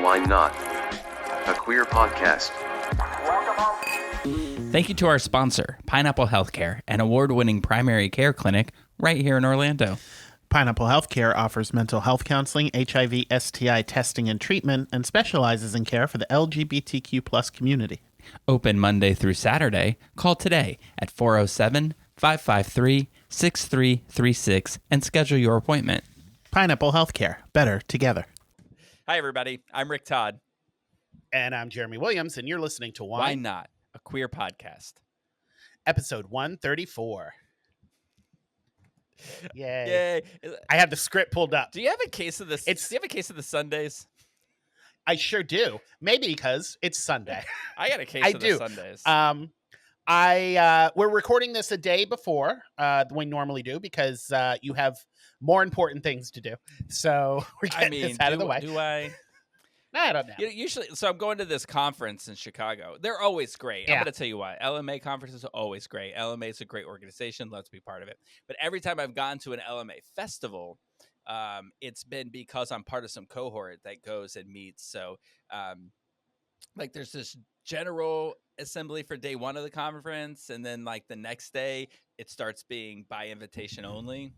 Why Not? A queer podcast. Thank you to our sponsor, Pineapple Healthcare, an award-winning primary care clinic right here in Orlando. Pineapple Healthcare offers mental health counseling, HIV, STI testing and treatment, and specializes in care for the LGBTQ plus community. Open Monday through Saturday. Call today at 407-553-6336 and schedule your appointment. Pineapple Healthcare. Better together. Hi, everybody. I'm Rick Todd. And I'm Jeremy Williams, and you're listening to Why Not? A queer podcast. Episode 134. Yay. I have the script pulled up. Do you have a case of this? Do you have a case of the Sundays? I sure do. Maybe because it's Sunday. I got a case of the Sundays. We're recording this a day before than we normally do because you have more important things to do. So we're getting this out of the way. Do I? I don't know. Usually, so I'm going to this conference in Chicago. They're always great. Yeah. I'm going to tell you why. LMA conferences are always great. LMA is a great organization. Love to be part of it. But every time I've gone to an LMA festival, it's been because I'm part of some cohort that goes and meets. So, like, there's this general assembly for day one of the conference, and then like the next day, it starts being by invitation only.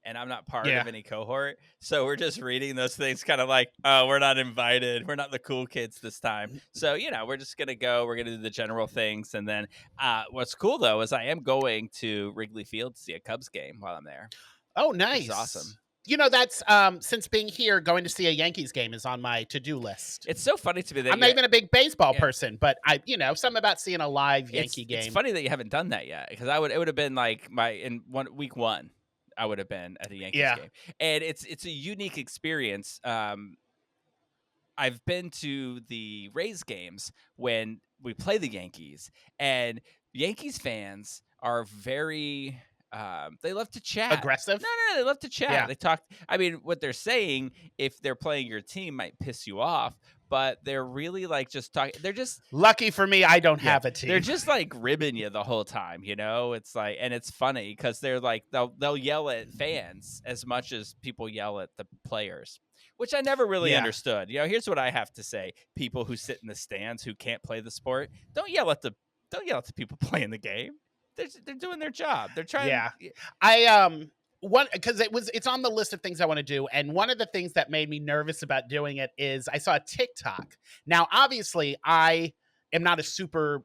And I'm not part of any cohort. So we're just reading those things kind of like, oh, we're not invited. We're not the cool kids this time. So, we're just going to go. We're going to do the general things. And then what's cool, though, is I am going to Wrigley Field to see a Cubs game while I'm there. Oh, nice. It's awesome. That's since being here, going to see a Yankees game is on my to-do list. It's so funny to me that I'm not even a big baseball person, but something about seeing a live Yankee game. It's funny that you haven't done that yet because it would have been like week one. I would have been at a Yankees game. And it's a unique experience. I've been to the Rays games when we play the Yankees, and Yankees fans are very they love to chat. Aggressive? No, they love to chat. Yeah. They talk. I mean, what they're saying, if they're playing your team, might piss you off, but they're really like just talking. They're just lucky for me. I don't have a team. They're just like ribbing you the whole time, It's like, and it's funny because they're like they'll yell at fans as much as people yell at the players, which I never really understood. Here's what I have to say: people who sit in the stands who can't play the sport, don't yell at the people playing the game. They're doing their job. They're trying. Yeah, because it's on the list of things I want to do, and one of the things that made me nervous about doing it is I saw a TikTok. Now, obviously, I am not a super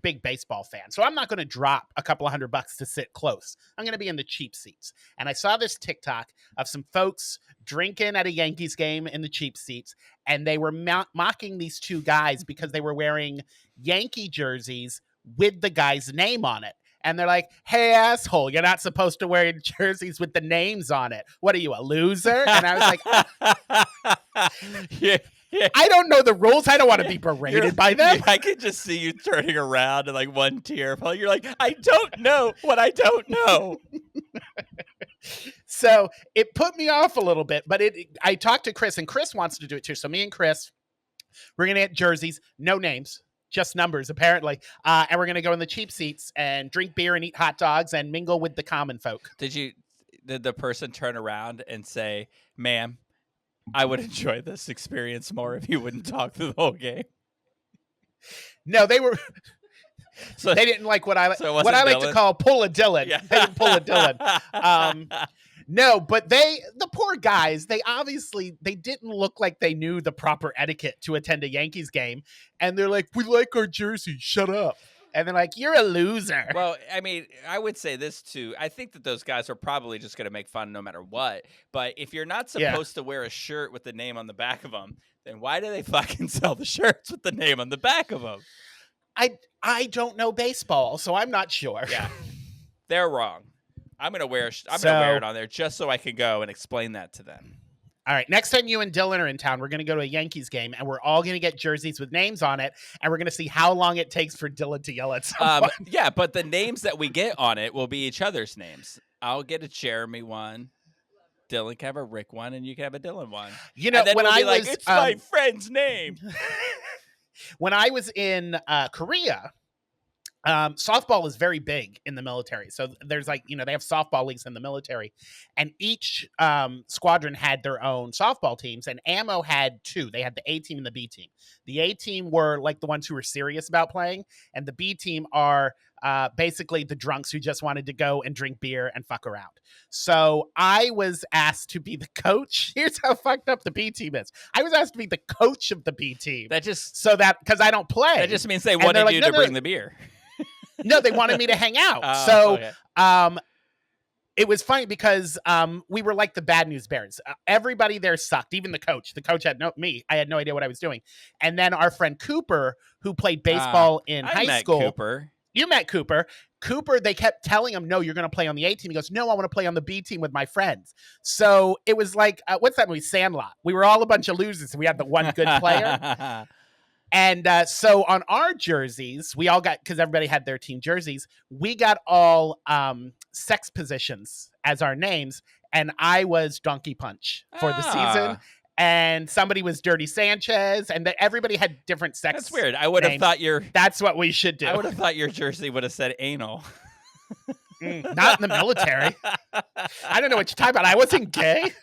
big baseball fan, so I'm not going to drop a couple of $100 to sit close. I'm going to be in the cheap seats. And I saw this TikTok of some folks drinking at a Yankees game in the cheap seats, and they were mocking these two guys because they were wearing Yankee jerseys with the guy's name on it. And they're like, hey, asshole, you're not supposed to wear jerseys with the names on it. What are you, a loser? And I was like, I don't know the rules. I don't want to be berated by them. I can just see you turning around and like one tear. You're like, I don't know what I don't know. So it put me off a little bit, but I talked to Chris, and Chris wants to do it too. So me and Chris, we're going to get jerseys, no names. Just numbers, apparently. And we're going to go in the cheap seats and drink beer and eat hot dogs and mingle with the common folk. Did the person turn around and say, ma'am, I would enjoy this experience more if you wouldn't talk through the whole game? No, they were... So they didn't like what I like to call pull a Dylan. Yeah. They didn't pull a Dylan. No, but the poor guys, they didn't look like they knew the proper etiquette to attend a Yankees game. And they're like, we like our jersey, shut up. And they're like, you're a loser. Well, I mean, I would say this too. I think that those guys are probably just going to make fun no matter what. But if you're not supposed to wear a shirt with the name on the back of them, then why do they fucking sell the shirts with the name on the back of them? I don't know baseball, so I'm not sure. Yeah, they're wrong. I'm gonna wear it on there just so I can go and explain that to them. All right, next time you and Dylan are in town, we're going to go to a Yankees game, and we're all going to get jerseys with names on it, and we're going to see how long it takes for Dylan to yell at someone. Yeah, but the names that we get on it will be each other's names. I'll get a Jeremy one, Dylan can have a Rick one, and you can have a Dylan one. When I was it's my friend's name. When I was in Korea, softball is very big in the military. So there's like, they have softball leagues in the military, and each squadron had their own softball teams, and Ammo had two. They had the A team and the B team. The A team were like the ones who were serious about playing, and the B team are basically the drunks who just wanted to go and drink beer and fuck around. So I was asked to be the coach. Here's how fucked up the B team is. I was asked to be the coach of the B team. That just because I don't play. That just means they wanted like, you no, to no, bring the beer. No, they wanted me to hang out. Okay. It was funny because we were like the bad news bears. Everybody there sucked, even the coach. The coach had I had no idea what I was doing. And then our friend Cooper, who played baseball in high school. Cooper. You met Cooper. Cooper, they kept telling him, no, you're going to play on the A team. He goes, no, I want to play on the B team with my friends. So it was like, what's that movie? Sandlot. We were all a bunch of losers, and we had the one good player. And so on our jerseys, we all got, because everybody had their team jerseys, we got all sex positions as our names. And I was Donkey Punch for the season. And somebody was Dirty Sanchez, and everybody had different sex. That's weird. I would have thought That's what we should do. I would have thought your jersey would have said anal. Not in the military. I don't know what you're talking about. I wasn't gay.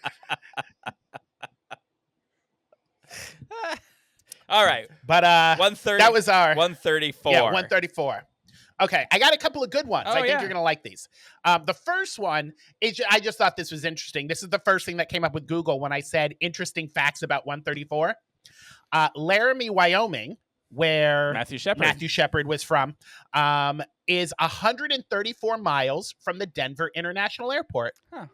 All right, but 130. That was our 134. Yeah, 134. Okay, I got a couple of good ones. I think you're gonna like these. The first one is, I just thought this was interesting. This is the first thing that came up with Google when I said interesting facts about 134. Laramie, Wyoming, where Matthew Shepard was from, is 134 miles from the Denver International Airport. Huh.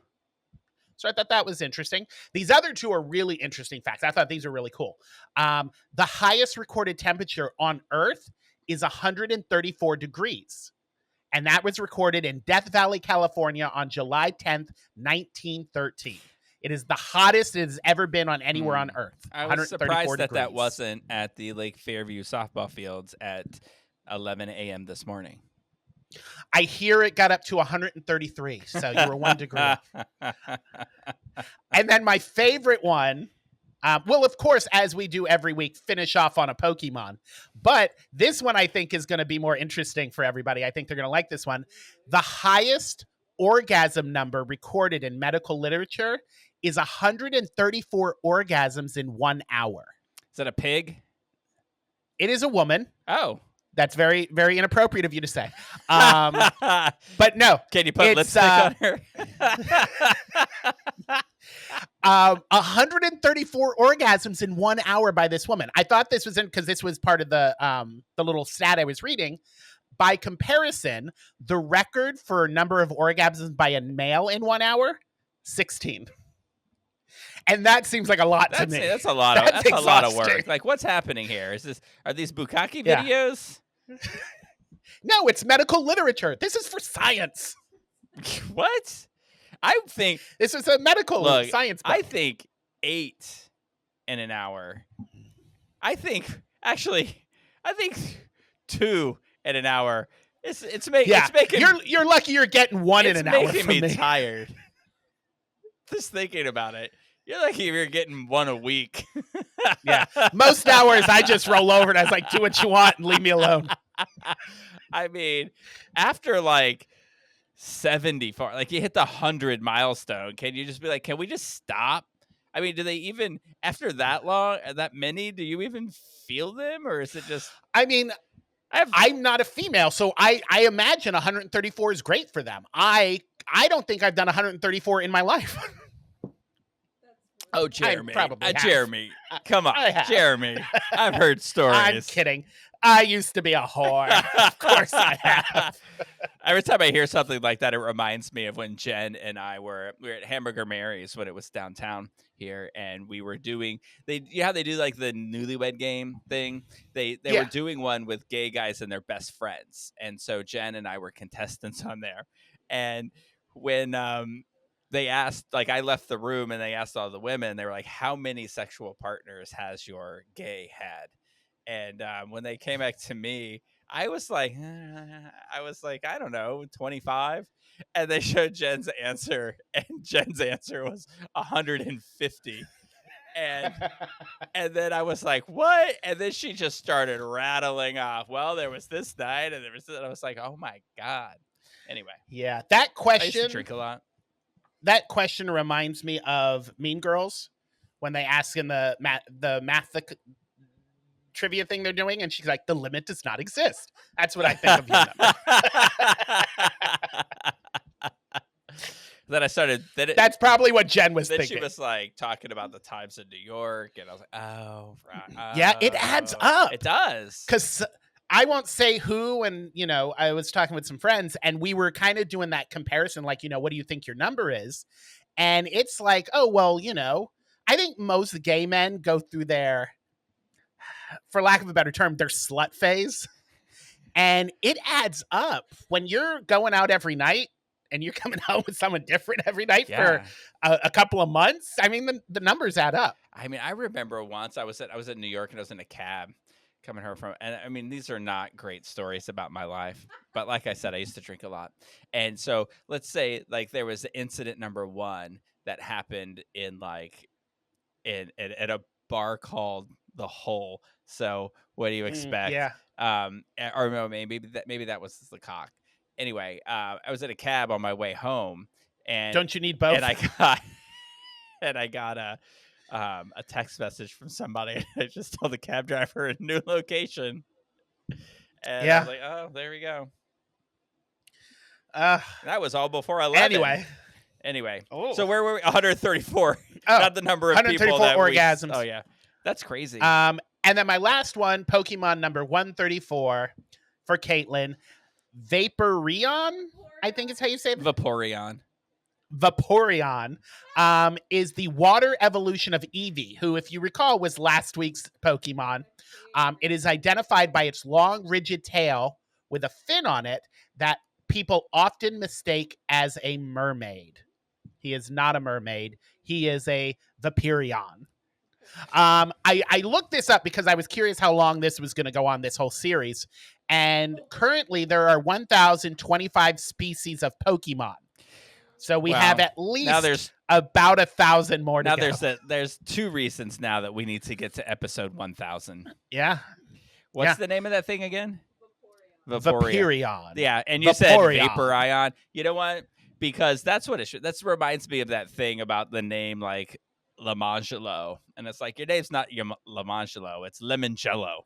So I thought that was interesting. These other two are really interesting facts. I thought these are really cool. The highest recorded temperature on Earth is 134 degrees. And that was recorded in Death Valley, California on July 10th, 1913. It is the hottest it has ever been on anywhere on Earth. I was surprised that wasn't at the Lake Fairview softball fields at 11 a.m. this morning. I hear it got up to 133, so you were 1 degree. And then my favorite one, well, of course, as we do every week, finish off on a Pokemon. But this one I think is going to be more interesting for everybody. I think they're going to like this one. The highest orgasm number recorded in medical literature is 134 orgasms in 1 hour. Is that a pig? It is a woman. Oh. That's very, very inappropriate of you to say. But no. Can you put lipstick on her? 134 orgasms in 1 hour by this woman. I thought this was because this was part of the little stat I was reading. By comparison, the record for number of orgasms by a male in 1 hour, 16. And that seems like a lot to me. That's a lot of work. Like, what's happening here? Are these bukkake videos? No, it's medical literature. This is for science. What? I think this is a medical science book. I think 8 in an hour. I think 2 in an hour. It's making you're lucky you're getting 1 in an hour. It's making me tired. Just thinking about it. You're lucky if you're getting 1 a week. Yeah. Most hours I just roll over and I was like, do what you want and leave me alone. I mean, after like 74, like you hit the 100 milestone, can you just be like, can we just stop? I mean, do they even, after that long, that many, do you even feel them? Or is it just... I mean, I'm not a female, so I imagine 134 is great for them. I don't think I've done 134 in my life. Oh, Jeremy. Probably Jeremy. Come on, Jeremy. I've heard stories. I'm kidding. I used to be a whore. Of course I have. Every time I hear something like that, it reminds me of when Jen and I were at Hamburger Mary's when it was downtown here, and we were doing they do like the newlywed game thing. They were doing one with gay guys and their best friends, and so Jen and I were contestants on there. And when they asked, like, I left the room and they asked all the women, they were like, how many sexual partners has your gay had? And when they came back to me, I was like, I don't know, 25. And they showed Jen's answer, and Jen's answer was 150. And then I was like, what? And then she just started rattling off. Well, there was this night and there was this. And I was like, oh my God. Anyway. Yeah. That I used to question, drink a lot. that question reminds me of Mean Girls when they ask in the math trivia thing they're doing, and she's like, the limit does not exist. That's what I think of your number. Then I started. That's probably what Jen was then thinking. she was like talking about the times in New York, and I was like, oh, right. Yeah, it adds up. It does. Because I won't say who, and, I was talking with some friends, and we were kind of doing that comparison, like, what do you think your number is? And it's like, oh, well, I think most gay men go through their, for lack of a better term, their slut phase. And it adds up when you're going out every night and you're coming home with someone different every night for a couple of months. I mean, the numbers add up. I mean, I remember once I was in New York and I was in a cab coming home from, and I mean, these are not great stories about my life, but like I said, I used to drink a lot. And so let's say like there was incident number one that happened in like at a bar called The Hole. So what do you expect? Yeah. Or no, maybe that was the Cock. Anyway, I was in a cab on my way home, and don't you need both? And I got a text message from somebody. I just told the cab driver a new location, and I was like, oh, there we go. That was all before 11. Anyway, so where were we? 134. Not the number of people that orgasms. Oh yeah, that's crazy. And then my last one, Pokemon number 134 for Caitlin. Vaporeon, I think is how you say it. Vaporeon is the water evolution of Eevee, who, if you recall, was last week's Pokemon. It is identified by its long, rigid tail with a fin on it that people often mistake as a mermaid. He is not a mermaid. He is a Vaporeon. I looked this up because I was curious how long this was going to go on, this whole series. And currently there are 1,025 species of Pokemon. So we have at least now there's about 1,000 more to now go. There's two reasons now that we need to get to episode 1,000. Yeah. What's the name of that thing again? Vaporeon. Yeah, and you said Vaporeon. You know what? Because that's what it should. That reminds me of that thing about the name like Lemangelo. And it's like, your name's not Lemangelo, it's Lemoncello.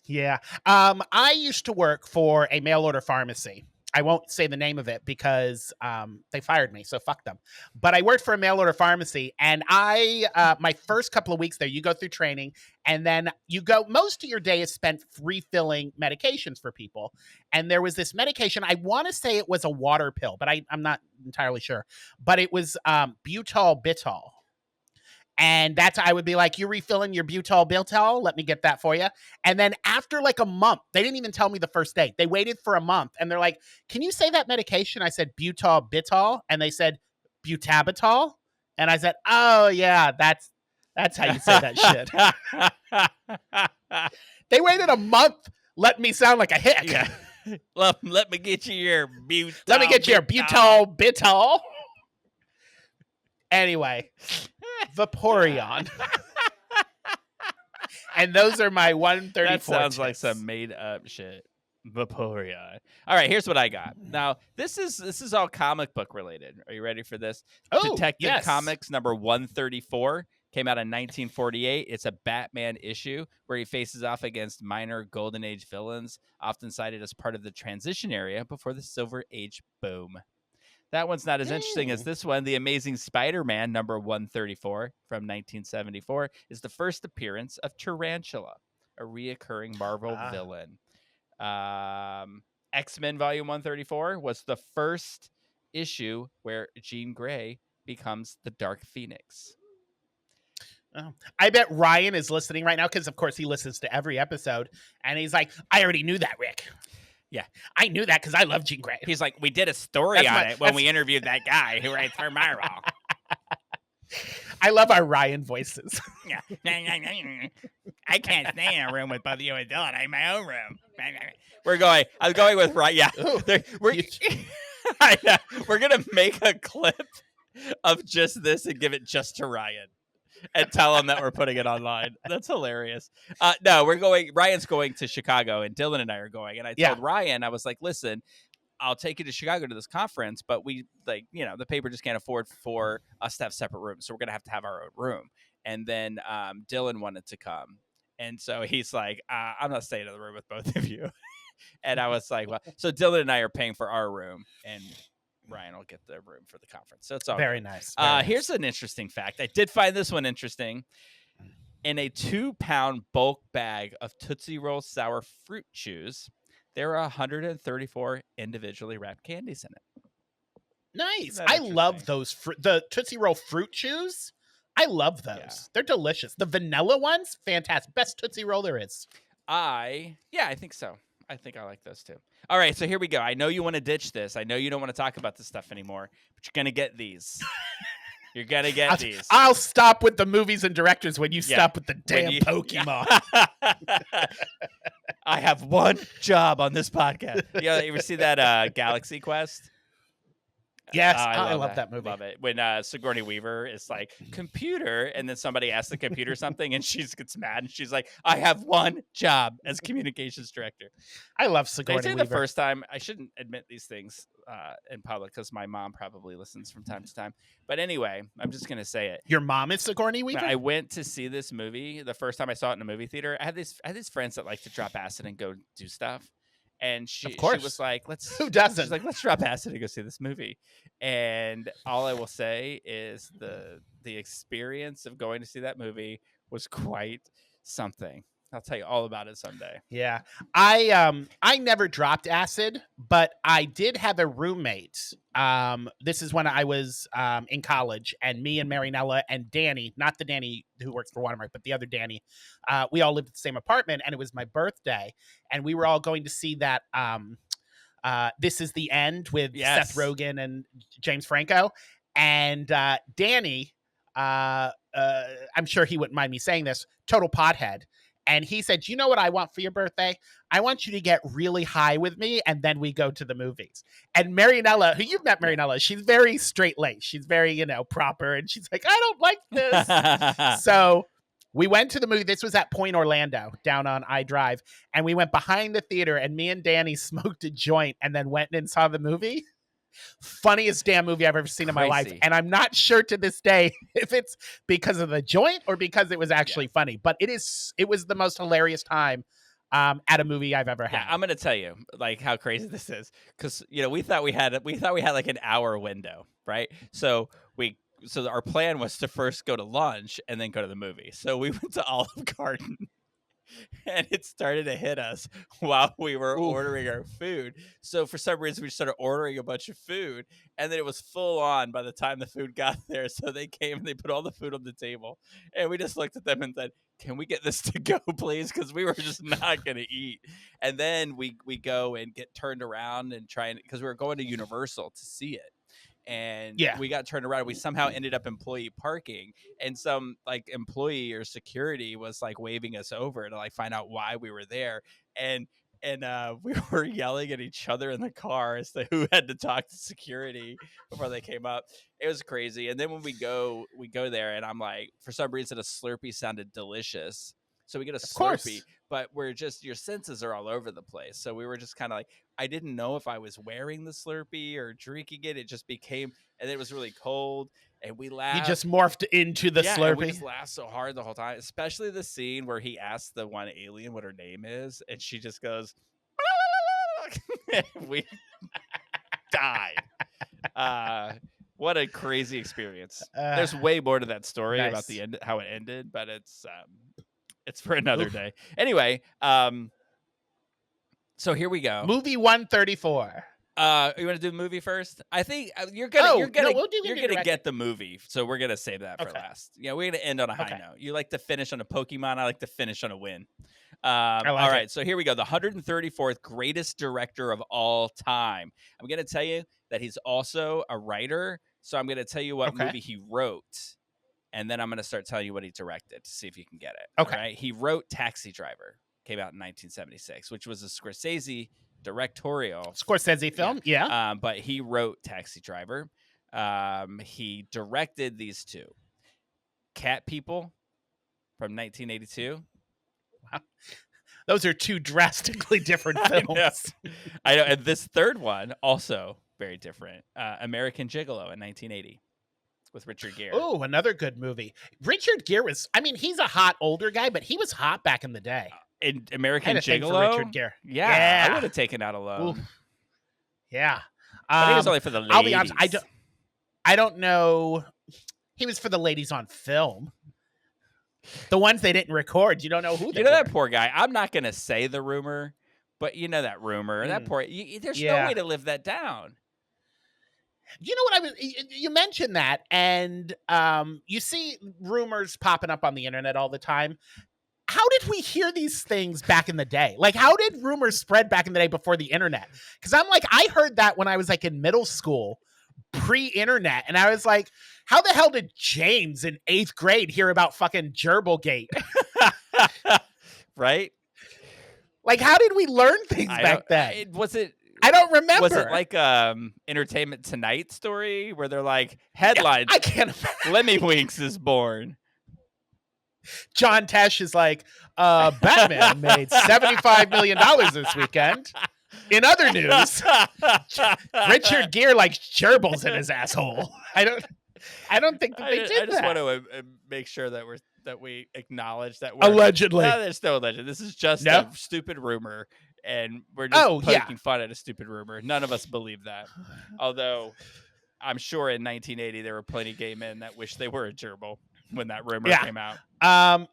Yeah. I used to work for a mail order pharmacy. I won't say the name of it because they fired me, so fuck them. But I worked for a mail order pharmacy, and my first couple of weeks there, you go through training, and then most of your day is spent refilling medications for people. And there was this medication, I want to say it was a water pill, but I'm not entirely sure. But it was butal-bitol. And I would be like, you're refilling your butal-bitol? Let me get that for you. And then after like a month, they didn't even tell me the first day. They waited for a month and they're like, can you say that medication? I said, butal-bitol. And they said, butabitol. And I said, oh yeah, that's how you say that shit. They waited a month, let me sound like a hick. Yeah. Let me get you your butal. Let me get your butal-bitol. Anyway, Vaporeon. And those are my 134. That sounds like some made up shit. Vaporeon. All right, here's what I got. Now, this is all comic book related. Are you ready for this? Detective Comics number 134 came out in 1948. It's a Batman issue where he faces off against minor Golden Age villains, often cited as part of the transition area before the Silver Age boom. That one's not as interesting as this one. The Amazing Spider-Man number 134 from 1974 is the first appearance of Tarantula, a reoccurring Marvel villain. X-Men volume 134 was the first issue where Jean Grey becomes the Dark Phoenix. Oh. I bet Ryan is listening right now because, of course, he listens to every episode. And he's like, I already knew that, Rick. Yeah, I knew that because I love Jean Grey. He's like, we did a story on it when we interviewed that guy who writes her Marvel. I love our Ryan voices. Yeah, I can't stay in a room with both you and Dylan. I'm in my own room. I'm going with Ryan. Yeah, I know. We're gonna make a clip of just this and give it just to Ryan. and tell them that we're putting it online. That's hilarious. No, we're going. Ryan's going to Chicago, and Dylan and I are going. And I told Ryan, I was like, "Listen, I'll take you to Chicago to this conference, but we the paper just can't afford for us to have separate rooms, so we're gonna have our own room." And then Dylan wanted to come, and so he's like, "I'm not staying in the room with both of you." And I was like, "Well," so Dylan and I are paying for our room, and Ryan will get the room for the conference. So it's all very good. nice. Very nice. Here's an interesting fact. I did find this one interesting. In a 2-pound bulk bag of Tootsie Roll sour fruit chews, there are 134 individually wrapped candies in it. Nice. I love those the Tootsie Roll fruit chews. I love those. Yeah. They're delicious. The vanilla ones, fantastic. Best Tootsie Roll there is. I think so. I think I like those too. All right, so here we go. I know you want to ditch this. I know you don't want to talk about this stuff anymore, but you're going to get these. You're going to get these. I'll stop with the movies and directors when you stop with the damn Pokemon. I have one job on this podcast. You ever see that Galaxy Quest? Yes, I love that movie. Love it. When Sigourney Weaver is like, computer, and then somebody asks the computer something, and she gets mad, and she's like, I have one job as communications director. I love Sigourney Weaver. The first time, I shouldn't admit these things in public because my mom probably listens from time to time. But anyway, I'm just going to say it. Your mom is Sigourney Weaver? I went to see this movie. The first time I saw it in a movie theater, I had these friends that like to drop acid and go do stuff. And she was like, who doesn't? She's like, let's drop acid and go see this movie. And all I will say is the experience of going to see that movie was quite something. I'll tell you all about it someday. Yeah. I never dropped acid, but I did have a roommate. This is when I was in college, and me and Marinella and Danny, not the Danny who works for Watermark, but the other Danny, we all lived in the same apartment, and it was my birthday, and we were all going to see that This Is the End with Seth Rogen and James Franco. And Danny, I'm sure he wouldn't mind me saying this, total pothead. And he said, you know what I want for your birthday? I want you to get really high with me, and then we go to the movies. And Marinella, who you've met Marinella, she's very straight-laced. She's very, proper. And she's like, I don't like this. So we went to the movie. This was at Point Orlando, down on I Drive. And we went behind the theater, and me and Danny smoked a joint and then went and saw the movie. Funniest damn movie I've ever seen in my life. And I'm not sure to this day if it's because of the joint or because it was actually funny, but it was the most hilarious time at a movie I've ever had. Yeah, I'm going to tell you like how crazy this is. Cause we thought we had like an hour window, right? So our plan was to first go to lunch and then go to the movie. So we went to Olive Garden. And it started to hit us while we were ordering our food. So for some reason, we started ordering a bunch of food, and then it was full on by the time the food got there. So they came and they put all the food on the table, and we just looked at them and said, "Can we get this to go, please?" Because we were just not going to eat. And then we go and get turned around and because we were going to Universal to see it. And we got turned around. We somehow ended up employee parking, and some like employee or security was like waving us over to like find out why we were there. And we were yelling at each other in the car as to who had to talk to security before they came up. It was crazy. And then when we go there, and I'm like, for some reason, a Slurpee sounded delicious. So we get a Slurpee, but your senses are all over the place. So we were just kind of like, I didn't know if I was wearing the Slurpee or drinking it. It just became, and it was really cold, and we laughed. You just morphed into the Slurpee. And we just laughed so hard the whole time, especially the scene where he asks the one alien what her name is, and she just goes, and we died. What a crazy experience. There's way more to that story about the end, how it ended, but it's for another day. Anyway, so here we go. Movie 134. You want to do the movie first? I think you're gonna get the movie, so we're gonna save that for last. Yeah, we're gonna end on a high note. You like to finish on a Pokemon. I like to finish on a win. All right, so here we go. The 134th greatest director of all time. I'm gonna tell you that he's also a writer. So I'm gonna tell you what movie he wrote. And then I'm going to start telling you what he directed to see if you can get it. Okay. All right? He wrote Taxi Driver, came out in 1976, which was a Scorsese directorial. Scorsese film, yeah. But he wrote Taxi Driver. He directed these two. Cat People from 1982. Those are two drastically different I know. films. I know. And this third one, also very different. American Gigolo in 1980 with Richard Gere. Oh, another good movie. Richard Gere was, I mean, he's a hot older guy, but he was hot back in the day. In I American had a thing for Gigolo? Richard Gere. Yeah, I would have taken out Alone. Ooh. Yeah. But he was only for the ladies. I'll be honest, I don't know. He was for the ladies on film. The ones they didn't record, you don't know who they were. That poor guy. I'm not going to say the rumor, but you know that rumor. That poor. There's no way to live that down. You know what you mentioned that, and you see rumors popping up on the internet all the time. How did we hear these things back in the day? Like, how did rumors spread back in the day before the internet? Because I'm like, I heard that when I was like in middle school, pre-internet, and I was like, how the hell did James in 8th grade hear about fucking Gerbilgate? Right? Like, how did we learn things back then? I don't remember. Was it like Entertainment Tonight story where they're like, headlines, I can't Lemmy Winks is born. John Tesh is like, Batman made $75 million this weekend. In other news, Richard Gere likes gerbils in his asshole. I don't think that they did that. I just want to make sure that we acknowledge that allegedly. No, there's no alleged. This is just a stupid rumor, and we're just poking fun at a stupid rumor. None of us believe that. Although, I'm sure in 1980 there were plenty of gay men that wish they were a gerbil when that rumor came out.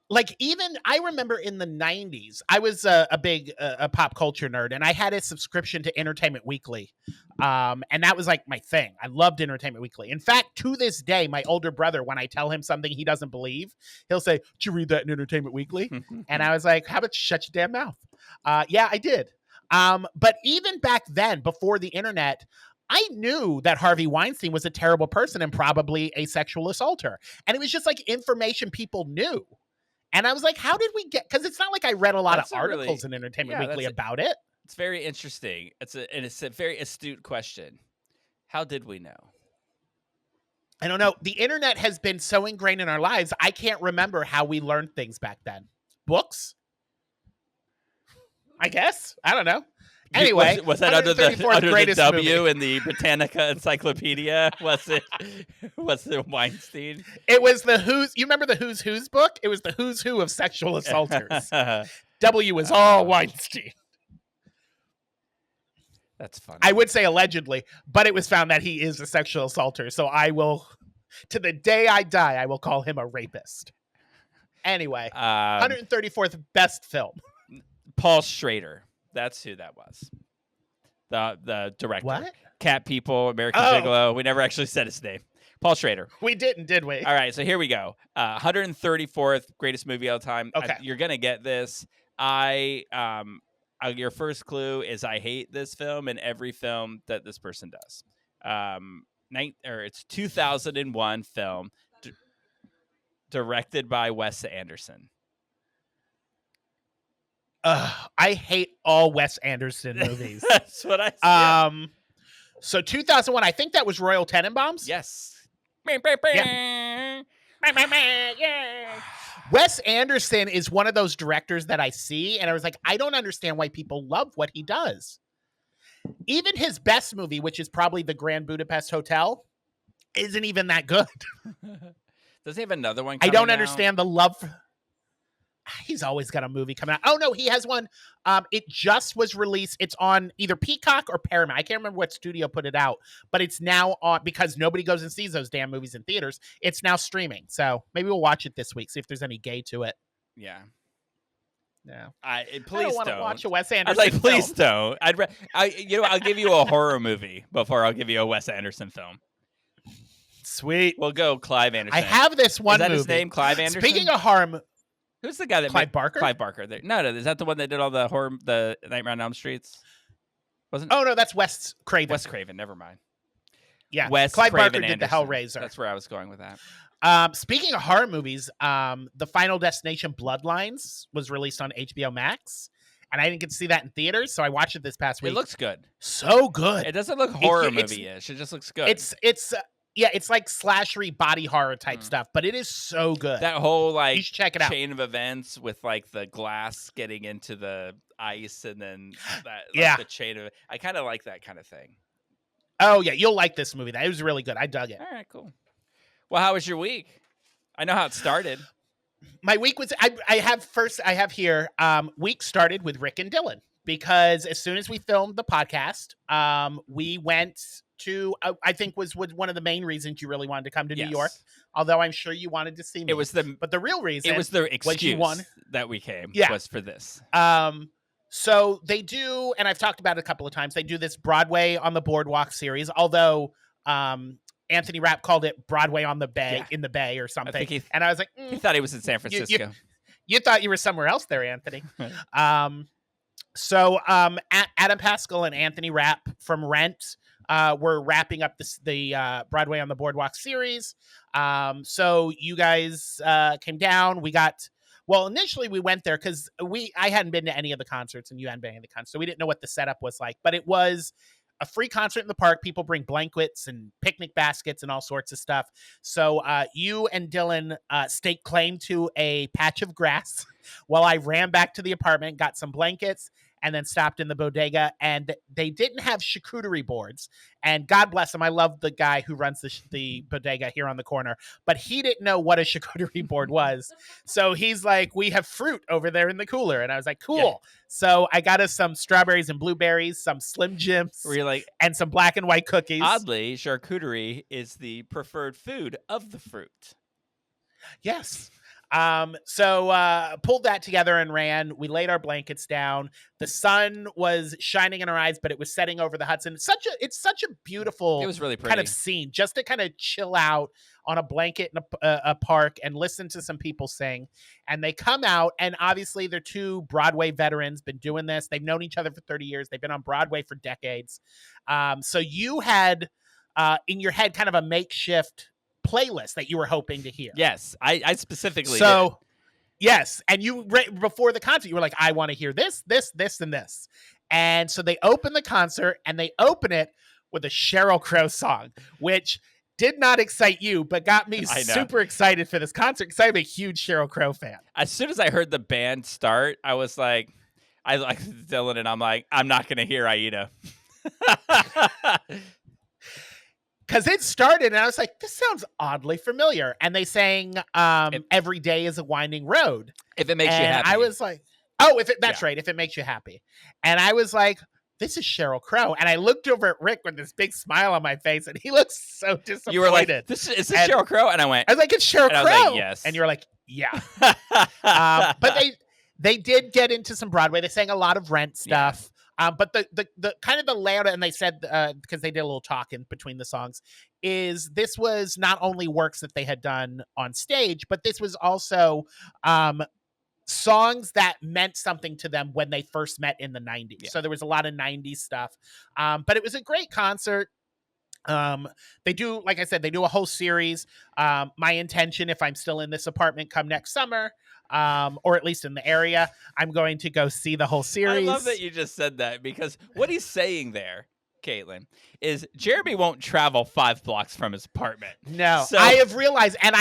Like even I remember in the 90s, I was a big pop culture nerd, and I had a subscription to Entertainment Weekly. And that was like my thing. I loved Entertainment Weekly. In fact, to this day, my older brother, when I tell him something he doesn't believe, he'll say, "Did you read that in Entertainment Weekly?" And I was like, "How about you shut your damn mouth?" Yeah, I did. But even back then, before the internet, I knew that Harvey Weinstein was a terrible person and probably a sexual assaulter. And it was just like information people knew. And I was like, how did we get, because it's not like I read a lot of articles in Entertainment Weekly about it. It's very interesting. It's a very astute question. How did we know? I don't know. The internet has been so ingrained in our lives, I can't remember how we learned things back then. Books? I guess. I don't know. Anyway, was that under the W movie in the Britannica Encyclopedia? Was it Weinstein? It was the Who's. You remember the Who's book? It was the Who's Who of sexual assaulters. W is all Weinstein. That's funny. I would say allegedly, but it was found that he is a sexual assaulter. So I will, to the day I die, I will call him a rapist. Anyway, 134th best film. Paul Schrader. That's who that was. The director. What? Cat People, American Gigolo. We never actually said his name. Paul Schrader. We didn't, did we? All right, so here we go. 134th greatest movie of all time. Okay. You're gonna get this. Your first clue is I hate this film and every film that this person does. It's 2001 film, directed by Wes Anderson. I hate all Wes Anderson movies. That's what I said. So 2001, I think that was Royal Tenenbaums. Yes. Yeah. Wes Anderson is one of those directors that I see, and I was like, I don't understand why people love what he does. Even his best movie, which is probably The Grand Budapest Hotel, isn't even that good. Does he have another one? I don't understand the love. He's always got a movie coming out. Oh, no, he has one. It just was released. It's on either Peacock or Paramount. I can't remember what studio put it out, but it's now on, because nobody goes and sees those damn movies in theaters. It's now streaming. So maybe we'll watch it this week, see if there's any gay to it. Yeah. No. Please don't want to watch a Wes Anderson I was like, please film. don't. I'll give you a horror movie before I'll give you a Wes Anderson film. Sweet. We'll go Clive Anderson. I have this one movie. Is that his name, Clive Anderson? Speaking of horror who's the guy that Clive Barker? Clive Barker. No, is that the one that did all the horror, the Nightmare on Elm Streets? Wasn't? Oh no, that's Wes Craven. Wes Craven. Never mind. Yeah, Clive Barker Anderson. did the Hellraiser. That's where I was going with that. Speaking of horror movies, the Final Destination Bloodlines was released on HBO Max, and I didn't get to see that in theaters, so I watched it this past week. It looks good. So good. It doesn't look horror movie-ish. It just looks good. It's Yeah, it's like slashery body horror type Mm. stuff, but it is so good. That whole like You should check it out. chain of events with like the glass getting into the ice and then that like Yeah. the chain of I kind of like that kind of thing. Oh yeah, you'll like this movie. That it was really good. I dug it. All right, cool. Well, how was your week? I know how it started. My week was I have here week started with Rick and Dylan because as soon as we filmed the podcast, we went to I think was one of the main reasons you really wanted to come to New York. Although I'm sure you wanted to see me. But the real reason it was the excuse was that we came was for this. So they do, and I've talked about it a couple of times. They do this Broadway on the Boardwalk series, although Anthony Rapp called it Broadway on the Bay in the Bay or something. And I was like, he thought he was in San Francisco. You thought you were somewhere else there, Anthony. So Adam Pascal and Anthony Rapp from Rent were wrapping up the Broadway on the Boardwalk series. So you guys came down. Initially we went there because I hadn't been to any of the concerts and you hadn't been to any of the concerts, so we didn't know what the setup was like. But it was a free concert in the park. People bring blankets and picnic baskets and all sorts of stuff. So you and Dylan staked claim to a patch of grass while I ran back to the apartment, got some blankets, and then stopped in the bodega. And they didn't have charcuterie boards. And God bless him. I love the guy who runs the bodega here on the corner. But he didn't know what a charcuterie board was. So he's like, we have fruit over there in the cooler. And I was like, cool. Yeah. So I got us some strawberries and blueberries, some Slim Jims, and some black and white cookies. Oddly, charcuterie is the preferred food of the fruit. Yes. So pulled that together and ran. We laid our blankets down. The sun was shining in our eyes, but it was setting over the Hudson. It's such a beautiful, it was really pretty kind of scene just to kind of chill out on a blanket in a park and listen to some people sing. And they come out, and obviously they're two Broadway veterans, been doing this. They've known each other for 30 years. They've been on Broadway for decades. So you had in your head kind of a makeshift playlist that you were hoping to hear. Yes, I specifically did. Yes, and you before the concert you were like, I want to hear this, and this. And so they open the concert and they open it with a Sheryl Crow song, which did not excite you, but got me super excited for this concert because I'm a huge Sheryl Crow fan. As soon as I heard the band start, I was like, I like Dylan, and I'm like, I'm not going to hear Aida. Because it started, and I was like, this sounds oddly familiar. And they sang Every Day is a Winding Road. If it makes you happy. I was like, that's right, if it makes you happy. And I was like, this is Sheryl Crow. And I looked over at Rick with this big smile on my face, and he looks so disappointed. You were like, is this Sheryl Crow? And I went, I was like, it's Sheryl Crow. I was like, yes. And you were like, yeah. But they did get into some Broadway. They sang a lot of Rent stuff. Yeah. But the kind of the layout, and they said, because they did a little talking between the songs, is this was not only works that they had done on stage, but this was also songs that meant something to them when they first met in the 90s. Yeah. So there was a lot of 90s stuff. But it was a great concert. They do, like I said, they do a whole series. My intention, if I'm still in this apartment come next summer, or at least in the area, I'm going to go see the whole series. I love that you just said that, because what he's saying there, Caitlin, is Jeremy won't travel 5 blocks from his apartment. No, so I have realized, and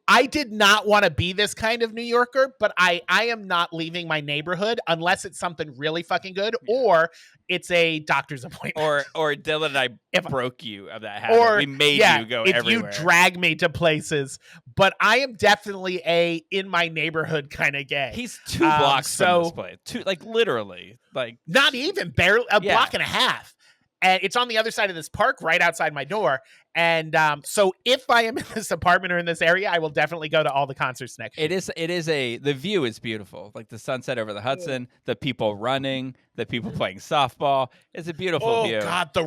I did not want to be this kind of New Yorker, but I am not leaving my neighborhood unless it's something really fucking good, or it's a doctor's appointment. Or Dylan and I broke you of that habit. Or we made you go if everywhere. You drag me to places. But I am definitely a in my neighborhood kind of gay. He's 2 blocks from this place. Literally. Not even, barely a block and a half. And it's on the other side of this park, right outside my door. And so if I am in this apartment or in this area, I will definitely go to all the concerts next year. The view is beautiful. Like the sunset over the Hudson, the people running, the people playing softball. It's a beautiful view. Oh, God. The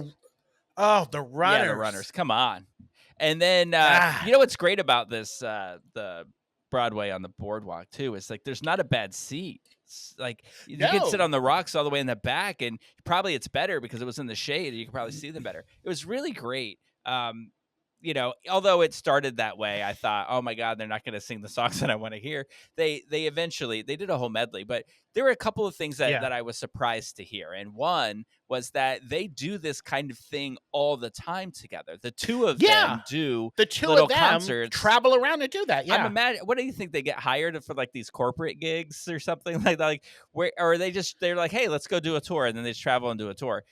runners. Yeah, the runners. Come on. And then, you know what's great about this, the Broadway on the Boardwalk, too, is like there's not a bad seat. Like you can sit on the rocks all the way in the back, and probably it's better because it was in the shade. You can probably see them better. It was really great. although it started that way, I thought, oh my God, they're not going to sing the songs that I want to hear. They eventually, they did a whole medley, but there were a couple of things Yeah. that I was surprised to hear. And one was that they do this kind of thing all the time together. The two of them do the two little of them concerts. travel around and do that. Yeah. I'm imagine. What do you think, they get hired for like these corporate gigs or something like that? Like where, or they're like, hey, let's go do a tour, and then they just travel and do a tour.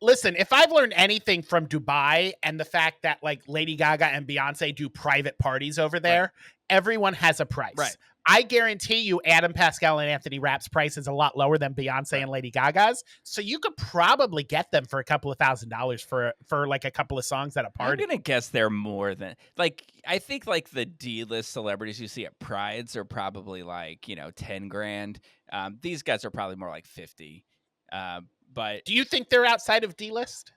Listen, if I've learned anything from Dubai and the fact that like Lady Gaga and Beyonce do private parties over there, everyone has a price. Right. I guarantee you Adam Pascal and Anthony Rapp's price is a lot lower than Beyonce and Lady Gaga's. So you could probably get them for a couple of $1,000s for like a couple of songs at a party. I'm going to guess they're more than, like, I think like the D-list celebrities you see at Prides are probably like, 10 grand. These guys are probably more like 50. But do you think they're outside of D-list?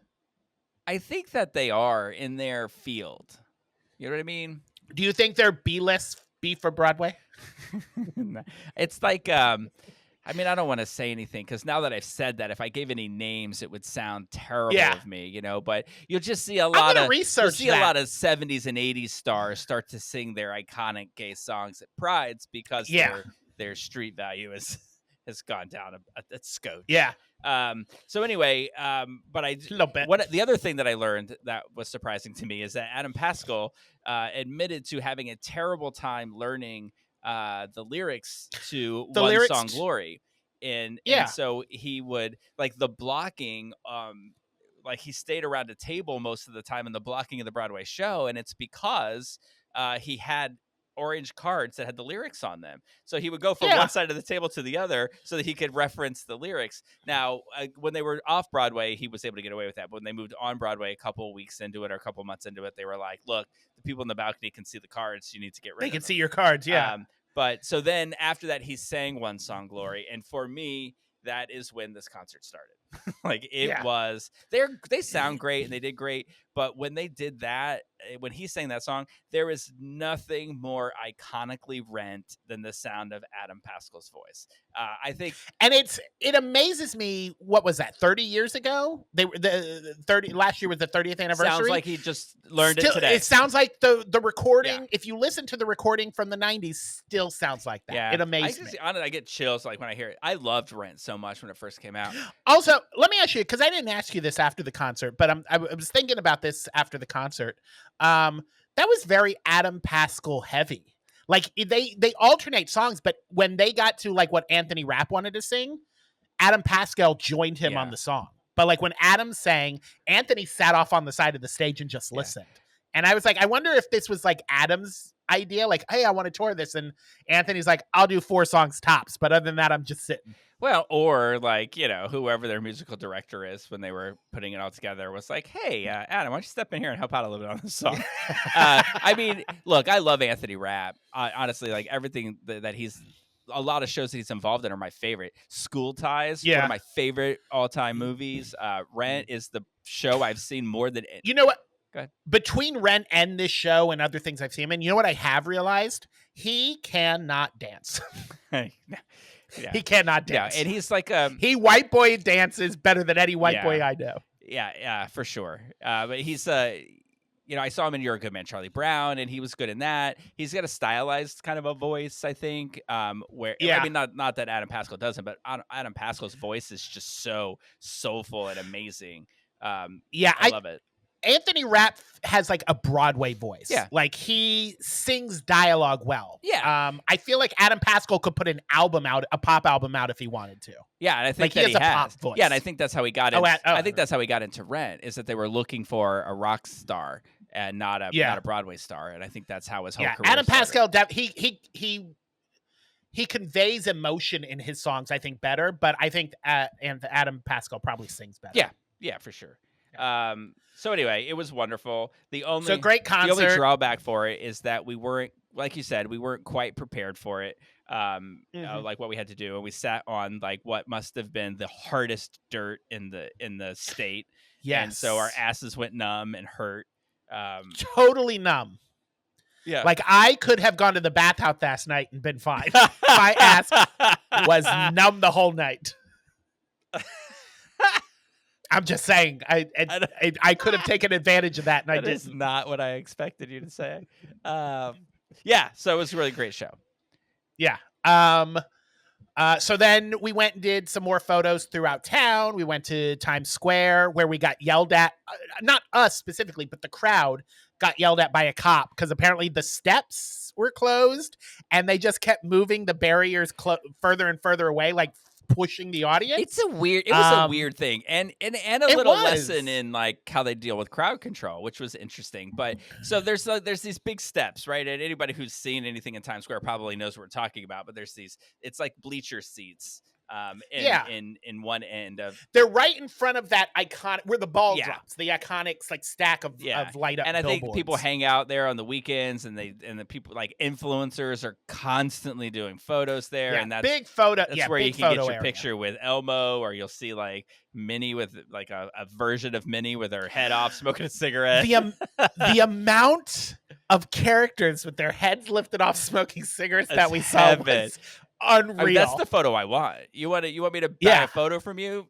I think that they are in their field. You know what I mean? Do you think they're B-list, B for Broadway? It's like, I don't want to say anything because now that I've said that, if I gave any names, it would sound terrible of me, But you'll just see a lot of 70s and 80s stars start to sing their iconic gay songs at Prides because their street value has gone down a scotch. Yeah. So anyway, but the other thing that I learned that was surprising to me is that Adam Pascal admitted to having a terrible time learning the lyrics to One Song Glory. And so he would, like, the blocking, like he stayed around a table most of the time in the blocking of the Broadway show, and it's because he had orange cards that had the lyrics on them. So he would go from one side of the table to the other so that he could reference the lyrics. Now, when they were off Broadway, he was able to get away with that. But when they moved on Broadway a couple of weeks into it or a couple of months into it, they were like, look, the people in the balcony can see the cards. You need to get rid of them. They can see your cards, yeah. But so then after that, he sang One Song Glory. And for me, that is when this concert started. Like it was, they sound great and they did great. But when they did that, when he sang that song, there is nothing more iconically Rent than the sound of Adam Pascal's voice. I think, and it amazes me. What was that? 30 years ago? They were last year was the 30th anniversary. Sounds like he just learned it today. It sounds like the recording. Yeah. If you listen to the recording from the 90s, still sounds like that. Yeah. It amazes me. Honestly, I get chills like when I hear it. I loved Rent so much when it first came out. Also, let me ask you, because I didn't ask you this after the concert, but I was thinking about this after the concert. That was very Adam Pascal heavy. Like they alternate songs, but when they got to like what Anthony Rapp wanted to sing, Adam Pascal joined him on the song. But like when Adam sang, Anthony sat off on the side of the stage and just listened. And I was like, I wonder if this was like Adam's idea, like, hey, I want to tour this. And Anthony's like, I'll do 4 songs tops. But other than that, I'm just sitting. Well, or like, whoever their musical director is when they were putting it all together was like, hey, Adam, why don't you step in here and help out a little bit on this song? I mean, look, I love Anthony Rapp. Honestly, like everything that he's, a lot of shows that he's involved in are my favorite. School Ties, one of my favorite all-time movies. Rent is the show I've seen more than it. You know what? Go ahead. Between Rent and this show and other things I've seen him in, you know what I have realized? He cannot dance. Yeah. He cannot dance. Yeah, and he's like he white boy dances better than any white boy I know. Yeah, for sure. But he's I saw him in You're a Good Man, Charlie Brown, and he was good in that. He's got a stylized kind of a voice, I think. I mean, not that Adam Pascal doesn't, but Adam Pascal's voice is just so soulful and amazing. I love it. Anthony Rapp has like a Broadway voice. Yeah. Like he sings dialogue well. Yeah. I feel like Adam Pascal could put a pop album out if he wanted to. Yeah, and I think like he has a pop voice. Yeah, and I think that's how he got in. I think that's how he got into Rent, is that they were looking for a rock star and not a Broadway star. And I think that's how his whole career Adam Pascal, started. he conveys emotion in his songs, I think, better, but I think Adam Pascal probably sings better. Yeah, for sure. So anyway, it was wonderful. Great concert. The only drawback for it is that we weren't, like you said, we weren't quite prepared for it. Like what we had to do, and we sat on like what must have been the hardest dirt in the state. Yes. And so our asses went numb and hurt. Totally numb. Yeah. Like I could have gone to the bathhouse last night and been fine. My ass was numb the whole night. I'm just saying, I could have taken advantage of that, and I That is didn't. not what I expected you to say. Yeah, so it was a really great show. Yeah. So then we went and did some more photos throughout town. We went to Times Square where we got yelled at. Not us specifically, but the crowd got yelled at by a cop because apparently the steps were closed and they just kept moving the barriers further and further away, like pushing the audience. It was a weird thing, and a little lesson in like how they deal with crowd control, which was interesting. But so there's these big steps, right? And anybody who's seen anything in Times Square probably knows what we're talking about. But there's it's like bleacher seats. In one end of they're right in front of that iconic where the ball drops, the iconic like stack of light up. And I billboards. think people hang out there on the weekends, and the people like influencers are constantly doing photos there, and that's big photo. That's where you can get your area. picture with Elmo, or you'll see like Minnie with like a version of Minnie with her head off, smoking a cigarette. The amount of characters with their heads lifted off, smoking cigarettes that we saw was unreal. I mean, that's the photo I want. You want me to buy a photo from you?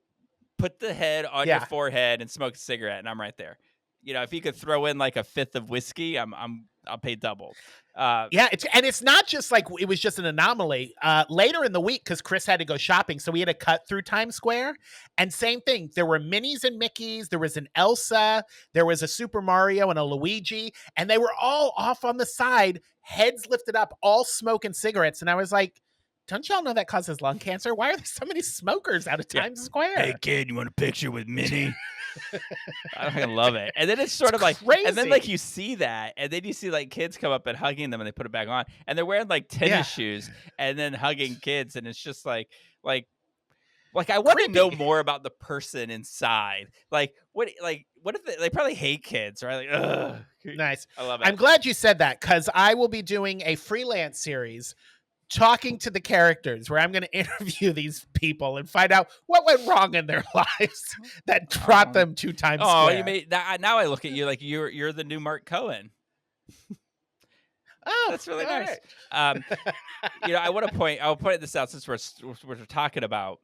Put the head on your forehead and smoke a cigarette, and I'm right there. You know, if you could throw in like a fifth of whiskey, I'll pay double. It's not just like it was just an anomaly. Later in the week, because Chris had to go shopping, so we had to cut through Times Square. And same thing, there were Minnies and Mickeys, there was an Elsa, there was a Super Mario and a Luigi, and they were all off on the side, heads lifted up, all smoking cigarettes. And I was like, don't y'all know that causes lung cancer? Why are there so many smokers out of Times Square? Hey kid, you want a picture with Minnie? I love it. And then it's sort of like crazy. And then like you see that, and then you see like kids come up and hugging them, and they put it back on, and they're wearing like tennis shoes and then hugging kids, and it's just like I want to know more about the person inside. Like what if they probably hate kids, right? Like, ugh. Nice. I love it. I'm glad you said that, because I will be doing a freelance series talking to the characters where I'm going to interview these people and find out what went wrong in their lives that brought them to Times Square. You made that. Now I look at you like you're the new Mark Cohen. Oh, that's really nice. Right. I'll point this out since we're talking about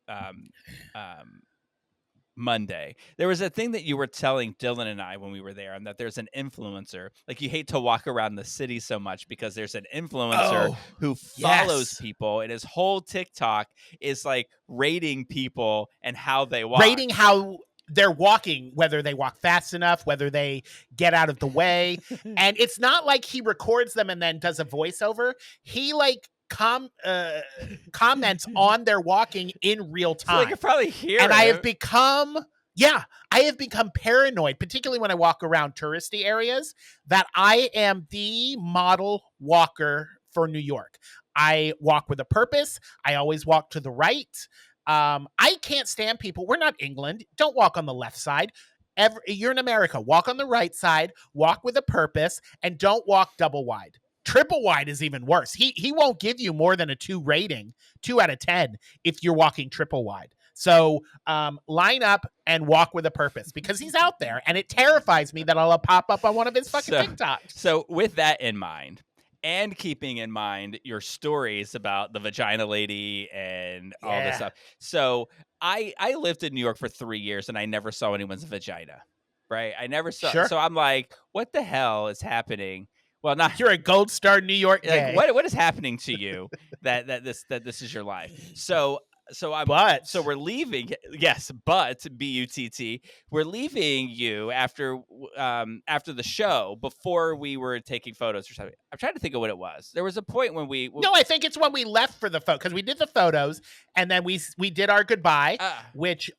Monday. There was a thing that you were telling Dylan and I when we were there, and that there's an influencer. Like, you hate to walk around the city so much because there's an influencer who follows people, and his whole TikTok is like rating people and how they walk. Rating how they're walking, whether they walk fast enough, whether they get out of the way. And it's not like he records them and then does a voiceover. He like comments on their walking in real time. So I could probably hear and it. I have become paranoid, particularly when I walk around touristy areas, that I am the model walker for New York. I walk with a purpose. I always walk to the right. I can't stand people. We're not England. Don't walk on the left side. You're in America. Walk on the right side, walk with a purpose, and don't walk double wide. Triple wide is even worse. He won't give you more than a 2 rating, 2 out of 10, if you're walking triple wide. So line up and walk with a purpose, because he's out there, and it terrifies me that I'll pop up on one of his fucking TikToks. So with that in mind, and keeping in mind your stories about the vagina lady and all this stuff. So I lived in New York for 3 years, and I never saw anyone's vagina, right? I never saw. Sure. So I'm like, what the hell is happening? Well, not you're a gold star New York gay. Like, what is happening to you that this is your life? So we're leaving. Yes, but BUTT. We're leaving you after the show, before we were taking photos or something. I'm trying to think of what it was. There was a point when No, I think it's when we left for the photo, because we did the photos and then we did our goodbye, which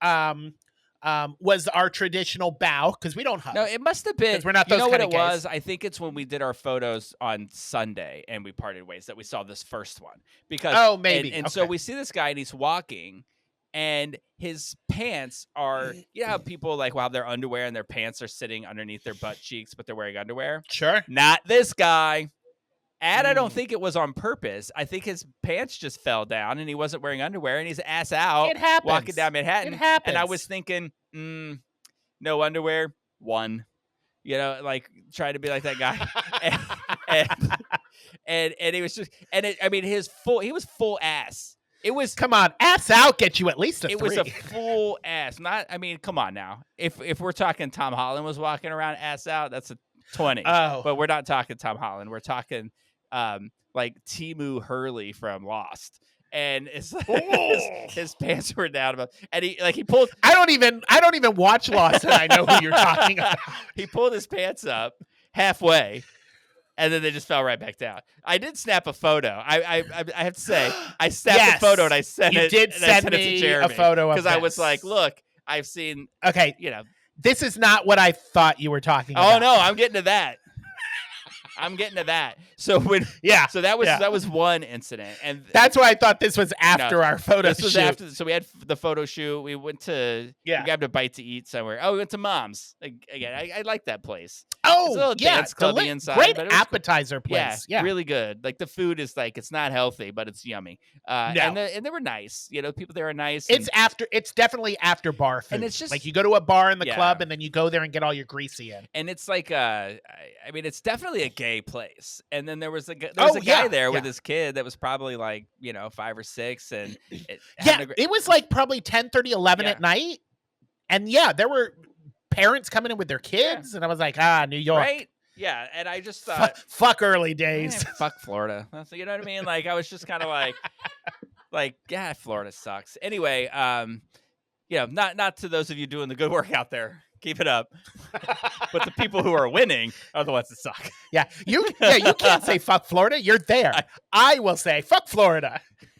was our traditional bow, because we don't hug. No, it must have been. We're not those what it gays. Was? I think it's when we did our photos on Sunday and we parted ways that we saw this first one. Because maybe. And so we see this guy and he's walking, and his pants are, you know how people like will have their underwear and their pants are sitting underneath their butt cheeks, but they're wearing underwear? Sure. Not this guy. And I don't think it was on purpose. I think his pants just fell down and he wasn't wearing underwear, and he's ass out walking down Manhattan. It happens. And I was thinking, no underwear, 1. You know, like trying to be like that guy. and he was just, he was full ass. It was Come on, ass out get you at least a 3. It was a full ass. Come on now. If we're talking Tom Holland was walking around ass out, that's a 20. Oh. But we're not talking Tom Holland. We're talking like Timu Hurley from Lost. And it's his pants were down about, and he pulled. I don't even watch Lost, and I know who you're talking about. He pulled his pants up halfway, and then they just fell right back down. I did snap a photo. I have to say, I snapped a photo and I sent it. You did send it me to Jeremy a photo because I was like, look, I've seen. Okay, this is not what I thought you were talking about. Oh no, I'm getting to that. So so that was one incident, and that's why I thought this was after our photo shoot. After. So we had the photo shoot. We went to we grabbed a bite to eat somewhere. Oh, we went to Mom's again. I like that place. Oh, dance clubby inside, great appetizer place. Yeah, really good. Like the food is it's not healthy, but it's yummy. And they were nice. People there are nice. It's definitely after bar food. And it's just like you go to a bar in the club and then you go there and get all your greasy in. And it's like it's definitely a gay place. And then there was a guy there with his kid that was probably 5 or 6, and it was like probably 10:30, 11 at night, and there were parents coming in with their kids, and I was like, New York, right? Yeah, and I just thought, fuck early days, fuck Florida. You know what I mean? Like I was just kind of Florida sucks. Anyway, not to those of you doing the good work out there. Keep it up. But the people who are winning are the ones that suck. You can't say fuck Florida. You're there. I will say fuck Florida.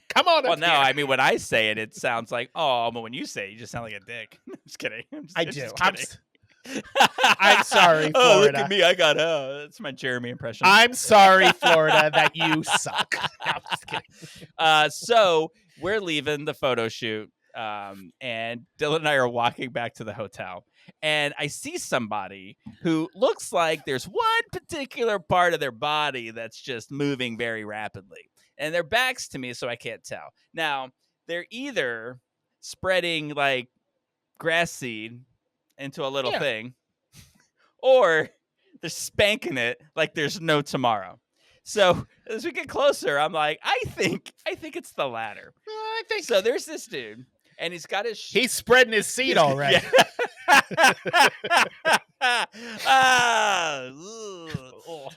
Come on. Well, no, I mean when I say it, it sounds like but when you say it, you just sound like a dick. I'm just kidding. I do. I'm sorry, Florida. Oh, look at me. I got that's my Jeremy impression. I'm sorry, Florida, that you suck. No, I'm just kidding. So we're leaving the photo shoot. And Dylan and I are walking back to the hotel, and I see somebody who looks like there's one particular part of their body that's just moving very rapidly, and their back's to me, so I can't tell. Now, they're either spreading grass seed into a little thing, or they're spanking it like there's no tomorrow. So as we get closer, I'm like, I think it's the latter. I think so. There's this dude. And he's got his... He's spreading his seed already.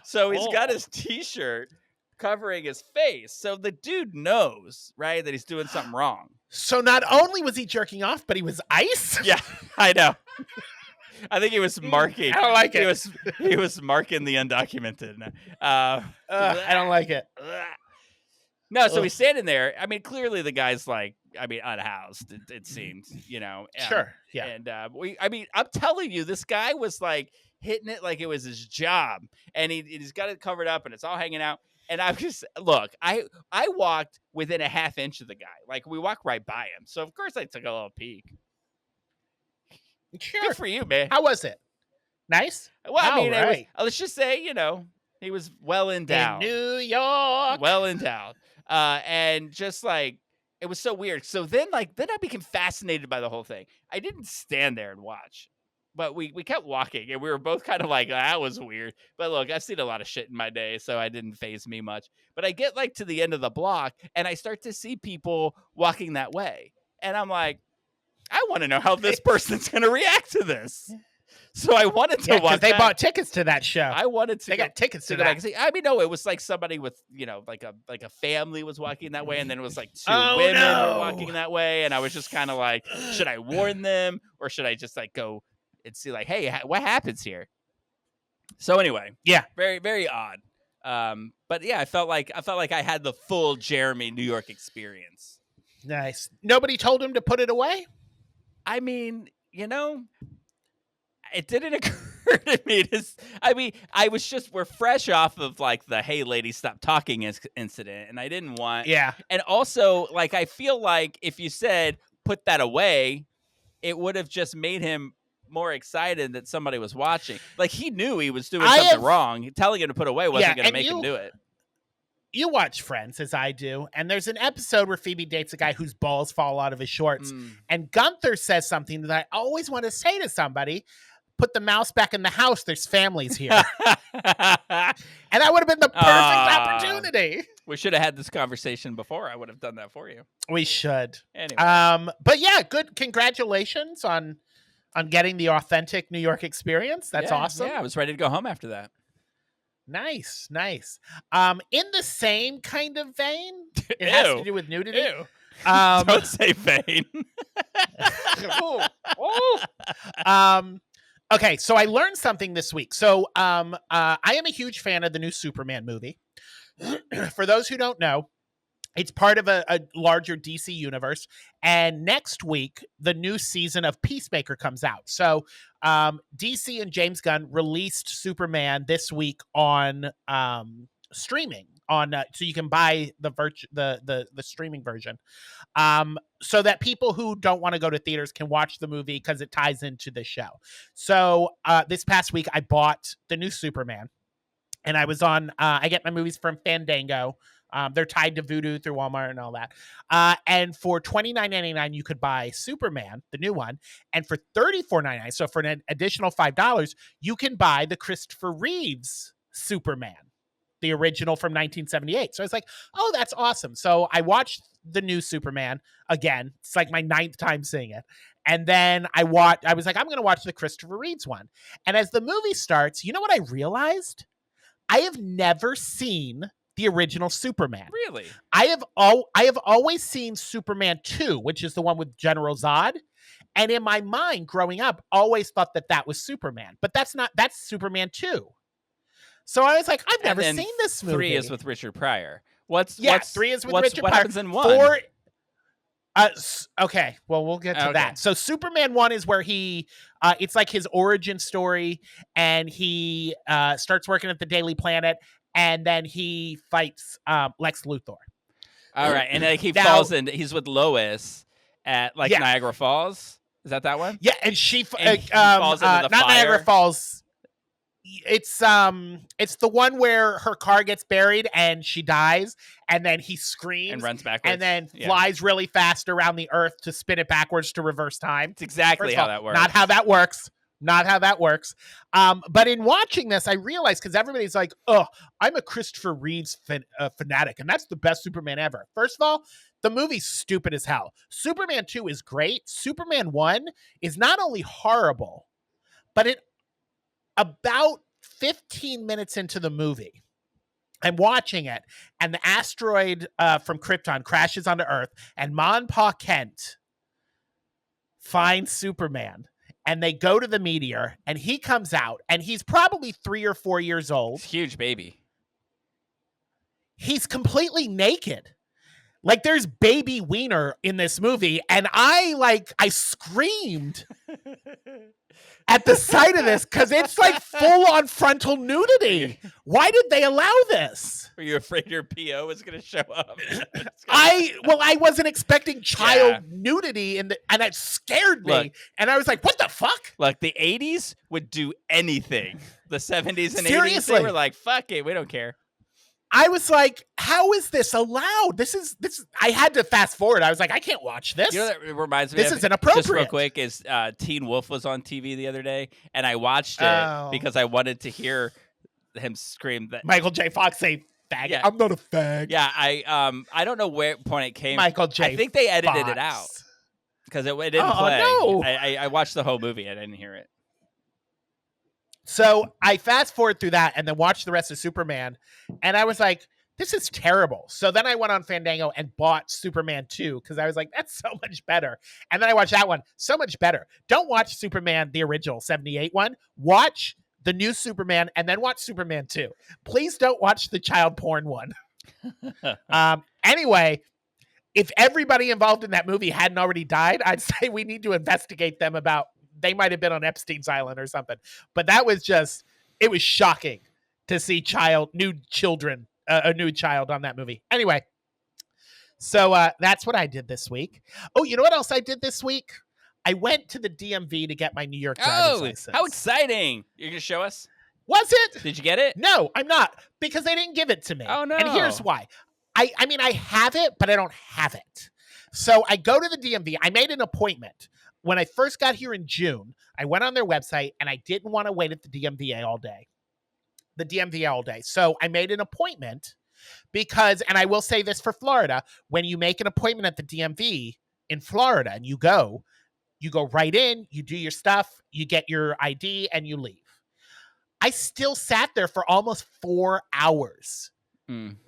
So he's got his T-shirt covering his face. So the dude knows, right, that he's doing something wrong. So not only was he jerking off, but he was ice? Yeah, I know. I think he was marking. I don't like it. He was marking the undocumented. I don't like it. No, so he's standing there. I mean, clearly the guy's unhoused. It seems, Sure, yeah. And I'm telling you, this guy was hitting it like it was his job, and he's got it covered up, and it's all hanging out. And I'm just I walked within a half inch of the guy. We walked right by him, so of course I took a little peek. Sure. Good for you, man. How was it? Nice. Well, it was, let's just say, he was well endowed. In New York. Well endowed. And just it was so weird. So then I became fascinated by the whole thing. I didn't stand there and watch, but we kept walking, and we were both kind of that was weird. But look, I've seen a lot of shit in my day, so it didn't faze me much. But I get to the end of the block, and I start to see people walking that way. And I'm like, I want to know how this person's going to react to this. So I wanted to watch. They bought tickets to that show. I wanted to. They got tickets to go that. Back and see. I mean, no, it was somebody with a family was walking that way, and then it was two women were walking that way, and I was just kind of should I warn them, or should I just go and see hey, what happens here? So anyway, very very odd. But yeah, I felt like I had the full Jeremy New York experience. Nice. Nobody told him to put it away? I mean, it didn't occur to me we're fresh off of the "Hey lady, stop talking" incident, and I didn't want. Yeah. And also, I feel like if you said put that away, it would have just made him more excited that somebody was watching. He knew he was doing something wrong. Telling him to put away wasn't going to make him do it. You watch Friends, as I do, and there's an episode where Phoebe dates a guy whose balls fall out of his shorts, and Gunther says something that I always want to say to somebody: put the mouse back in the house. There's families here. And that would have been the perfect opportunity. We should have had this conversation before. I would have done that for you. We should. Anyway. But yeah, good. Congratulations on getting the authentic New York experience. That's awesome. Yeah, I was ready to go home after that. Nice. In the same kind of vein, it Ew. has to do with nudity. Ew. Don't say vain. Okay, so I learned something this week. So I am a huge fan of the new Superman movie. For those who don't know, it's part of a larger DC universe. And next week, the new season of Peacemaker comes out. So DC and James Gunn released Superman this week on streaming so you can buy the streaming version, so that people who don't want to go to theaters can watch the movie because it ties into the show. So this past week, I bought the new Superman, and I was on. I get my movies from Fandango. They're tied to Vudu through Walmart and all that. And for $29.99, you could buy Superman, the new one. And for $34.99, so for an additional $5, you can buy the Christopher Reeves Superman, the original from 1978. So I was like, oh, that's awesome. So I watched the new Superman again. It's like my 9th time seeing it. And then I was like, I'm going to watch the Christopher Reeves one. And as the movie starts, you know what I realized? I have never seen the original Superman. Really? I have always seen Superman 2, which is the one with General Zod. And in my mind, growing up, always thought that was Superman. But that's Superman 2. So I was like, I've never seen this movie. 3 is with Richard Pryor. 3 is with Richard Pryor. What happens in 1? Okay, well, we'll get to that. So Superman 1 is where he, it's like his origin story, and he starts working at the Daily Planet, and then he fights Lex Luthor. All right, and he falls in. He's with Lois at Niagara Falls. Is that one? Yeah, and he falls into the not fire. Niagara Falls. It's the one where her car gets buried and she dies, and then he screams and runs backwards, and then flies really fast around the earth to spin it backwards to reverse time. It's exactly how that works. Not how that works. Not how that works. But in watching this, I realized, because everybody's like, oh, I'm a Christopher Reeves fanatic, and that's the best Superman ever. First of all, the movie's stupid as hell. Superman 2 is great. Superman 1 is not only horrible, but about 15 minutes into the movie, I'm watching it, and the asteroid from Krypton crashes onto Earth, and Ma and Pa Kent find Superman. And they go to the meteor, and he comes out, and he's probably 3 or 4 years old. It's a huge baby. He's completely naked. Like, there's baby wiener in this movie, and I screamed at the sight of this, because it's like full-on frontal nudity. Why did they allow this? Were you afraid your PO was going to show up? I wasn't expecting child nudity, and it scared me. Look, and I was like, what the fuck? Look, the 80s would do anything. The 70s and Seriously. 80s, they were like, fuck it, we don't care. I was like, how is this allowed? This is I had to fast forward. I was like, I can't watch this. You know what it reminds me this of? Is inappropriate. Just real quick, is Teen Wolf was on TV the other day, and I watched it because I wanted to hear him scream that Michael J. Fox say fag. Yeah. I'm not a fag. Yeah, I don't know where point it came. Michael J. I think they edited it out because it didn't play. No. I watched the whole movie. I didn't hear it. So I fast forward through that and then watched the rest of Superman, and I was like, this is terrible. So then I went on Fandango and bought Superman 2 because I was like, that's so much better. And then I watched that one, so much better. Don't watch Superman, the original 78 one. Watch the new Superman and then watch Superman 2. Please don't watch the child porn one. Anyway, if everybody involved in that movie hadn't already died, I'd say we need to investigate them about they might have been on Epstein's Island or something. But that was it was shocking to see a nude child on that movie. Anyway, so that's what I did this week. Oh, you know what else I did this week? I went to the DMV to get my New York driver's license. How exciting. You're going to show us? Was it? Did you get it? No, I'm not, because they didn't give it to me. Oh, no. And here's why. I mean, I have it, but I don't have it. So I go to the DMV. I made an appointment. When I first got here in June, I went on their website, and I didn't want to wait at the DMV all day. So I made an appointment Because, and I will say this for Florida, when you make an appointment at the DMV in Florida and you go right in, you do your stuff, you get your ID, and you leave. I still sat there for almost 4 hours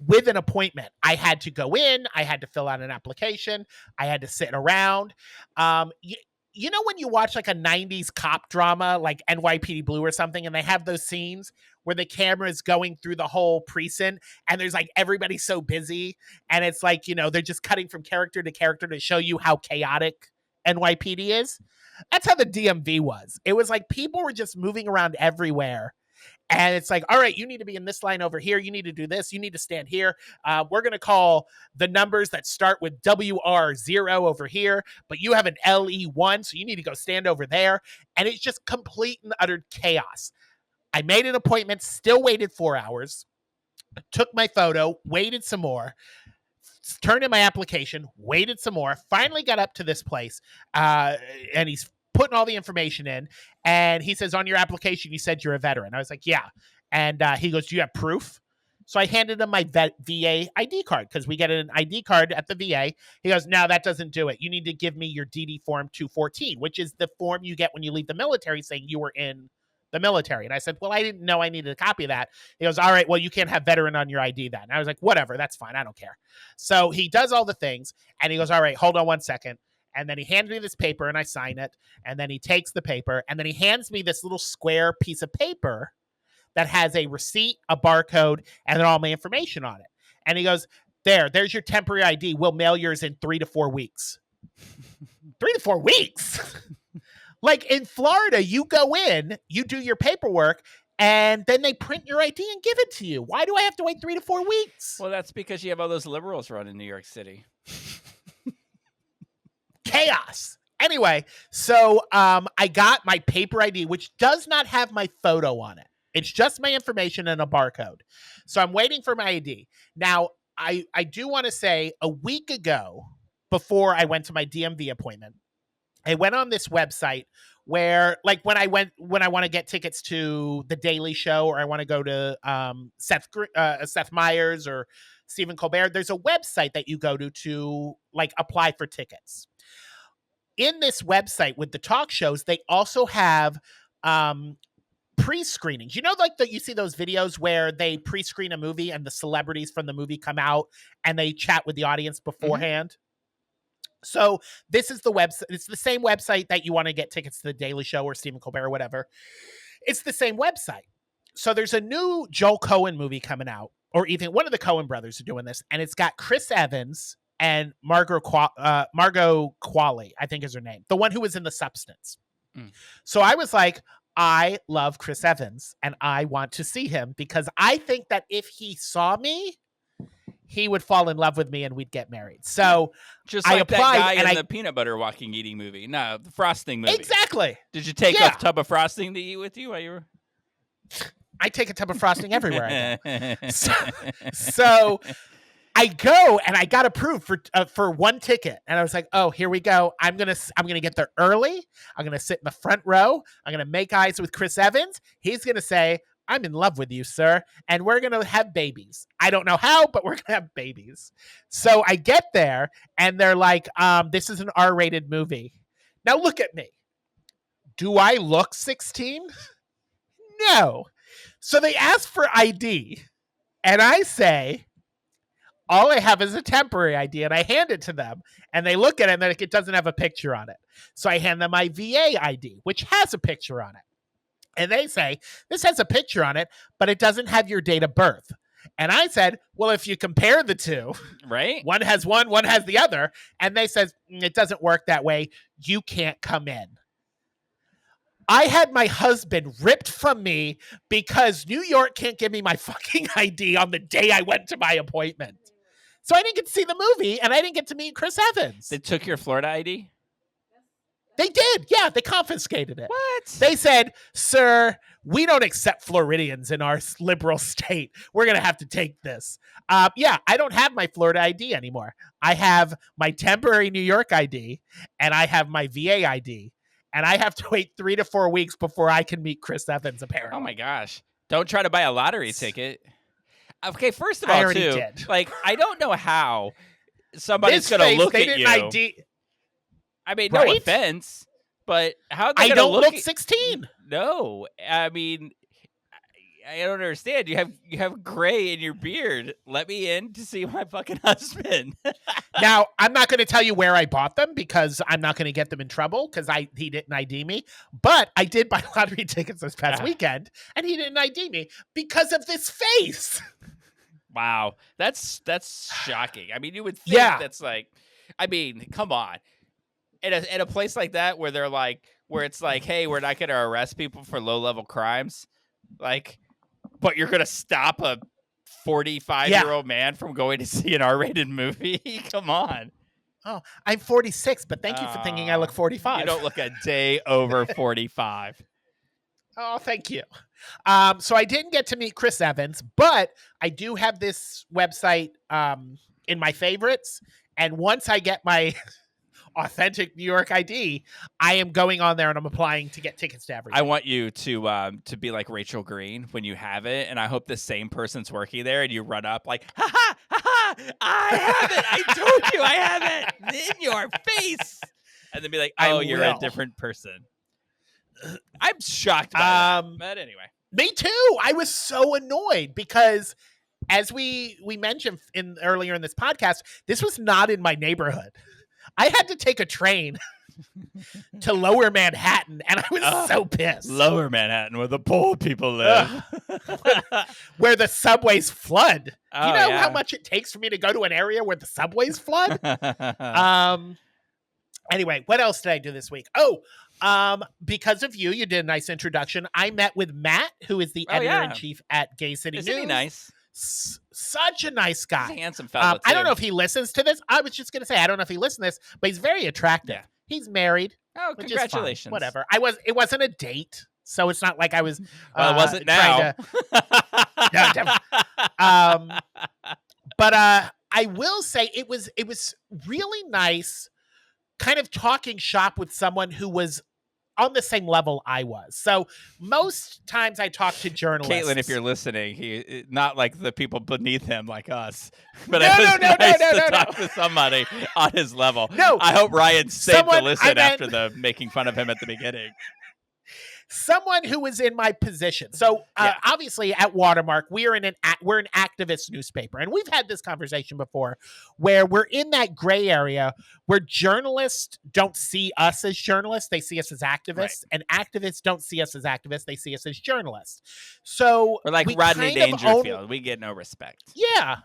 with an appointment. I had to go in, I had to fill out an application, I had to sit around. You know when you watch like a 90s cop drama like NYPD Blue or something, and they have those scenes where the camera is going through the whole precinct and there's like everybody so busy, and it's like, you know, they're just cutting from character to character to show you how chaotic NYPD is? That's how the DMV was. It was like people were just moving around everywhere. And it's like, all right, you need to be in this line over here. You need to do this. You need to stand here. We're going to call the numbers that start with WR0 over here, but you have an LE1, so you need to go stand over there. And it's just complete and utter chaos. I made an appointment, still waited 4 hours, took my photo, waited some more, turned in my application, waited some more, finally got up to this place, and he's putting all the information in, and he says, on your application, you said you're a veteran. I was like, yeah. And he goes, do you have proof? So I handed him my VA ID card, because we get an ID card at the VA. He goes, no, that doesn't do it. You need to give me your DD Form 214, which is the form you get when you leave the military saying you were in the military. And I said, well, I didn't know I needed a copy of that. He goes, all right, well, you can't have veteran on your ID then. And I was like, whatever, that's fine. I don't care. So he does all the things, and he goes, all right, hold on 1 second. And then he hands me this paper, and I sign it. And then he takes the paper, and then he hands me this little square piece of paper that has a receipt, a barcode, and then all my information on it. And he goes, there's your temporary ID. We'll mail yours in 3 to 4 weeks. 3 to 4 weeks? Like in Florida, you go in, you do your paperwork, and then they print your ID and give it to you. Why do I have to wait 3 to 4 weeks? Well, that's because you have all those liberals running New York City. Chaos. Anyway, so I got my paper ID, which does not have my photo on it. It's just my information and a barcode. So I'm waiting for my ID. Now, I do want to say a week ago, before I went to my DMV appointment, I went on this website where, like, when I want to get tickets to The Daily Show, or I want to go to Seth Meyers or Stephen Colbert, there's a website that you go to like apply for tickets. In this website with the talk shows, they also have pre-screenings. You know, like you see those videos where they pre-screen a movie and the celebrities from the movie come out and they chat with the audience beforehand. Mm-hmm. So this is the website. It's the same website that you want to get tickets to The Daily Show or Stephen Colbert or whatever. It's the same website. So there's a new Joel Coen movie coming out, or even one of the Coen brothers are doing this, and it's got Chris Evans and Margot Qualley, I think is her name, the one who was in The Substance. So I was like, I love Chris Evans, and I want to see him, because I think that if he saw me, he would fall in love with me and we'd get married. So just like I applied, that guy in the peanut butter walking eating movie. No, the frosting movie. Exactly. Did you take a tub of frosting to eat with you while you were? I take a tub of frosting everywhere I go. So I go and I got approved for one ticket, and I was like, "Oh, here we go! I'm gonna get there early. I'm gonna sit in the front row. I'm gonna make eyes with Chris Evans. He's gonna say, 'I'm in love with you, sir,' and we're gonna have babies. I don't know how, but we're gonna have babies." So I get there, and they're like, "This is an R-rated movie." Now look at me. Do I look 16? No. So they ask for ID, and I say, all I have is a temporary ID, and I hand it to them, and they look at it, and it doesn't have a picture on it. So I hand them my VA ID, which has a picture on it. And they say, this has a picture on it, but it doesn't have your date of birth. And I said, well, if you compare the two, right? One has one has the other. And they said, it doesn't work that way. You can't come in. I had my husband ripped from me because New York can't give me my fucking ID on the day I went to my appointment. So I didn't get to see the movie, and I didn't get to meet Chris Evans. They took your Florida ID? They did. Yeah, they confiscated it. What? They said, sir, we don't accept Floridians in our liberal state. We're going to have to take this. Yeah, I don't have my Florida ID anymore. I have my temporary New York ID, and I have my VA ID. And I have to wait 3 to 4 weeks before I can meet Chris Evans, apparently. Oh, my gosh. Don't try to buy a lottery ticket. Okay, first of I all, already too, did. like I don't know how somebody's This gonna face, look they at didn't you. ID. I mean, no Right? offense, but how are they I gonna don't look look at 16. No, I mean, I don't understand. You have gray in your beard. Let me in to see my fucking husband. Now, I'm not going to tell you where I bought them because I'm not going to get them in trouble because he didn't ID me. But I did buy lottery tickets this past weekend, and he didn't ID me because of this face. Wow, that's shocking. I mean, you would think Yeah. that's like, I mean, come on. In a place like that where they're like, where it's like, hey, we're not going to arrest people for low level crimes, like, but you're going to stop a 45-year-old man from going to see an R-rated movie? Come on. Oh, I'm 46, but thank you for thinking I look 45. You don't look a day over 45. Oh, thank you. So I didn't get to meet Chris Evans, but I do have this website in my favorites. And once I get my authentic New York ID, I am going on there and I'm applying to get tickets to everything. I want you to be like Rachel Green when you have it, and I hope the same person's working there, and you run up like, ha ha ha ha, I have it, I told you I have it in your face, and then be like, oh, you're a different person. I'm shocked by that. But anyway, me too. I was so annoyed because, as we mentioned earlier in this podcast, this was not in my neighborhood. I had to take a train to Lower Manhattan, and I was so pissed. Lower Manhattan, where the poor people live. Where the subways flood. Oh, you know how much it takes for me to go to an area where the subways flood? Anyway, what else did I do this week? Because of you did a nice introduction. I met with Matt, who is the editor-in-chief at Gay City News. Isn't he nice? Such a nice guy. He's a handsome fella, too. I don't know if he listens to this. I was just going to say, I don't know if he listens to this, but he's very attractive. Yeah. He's married. Oh, congratulations. Whatever. It wasn't a date, so it's not like I was well, it wasn't now. No, but I will say it was really nice kind of talking shop with someone who was on the same level I was. So most times I talk to journalists. Caitlin, if you're listening, he not like the people beneath him like us, but no, it was nice to talk to somebody on his level. No, I hope Ryan stayed to listen after the making fun of him at the beginning. Someone who was in my position. So obviously at Watermark, we're an activist newspaper. And we've had this conversation before where we're in that gray area where journalists don't see us as journalists. They see us as activists. Right. And activists don't see us as activists. They see us as journalists. So we're like Rodney Dangerfield. We get no respect. Yeah.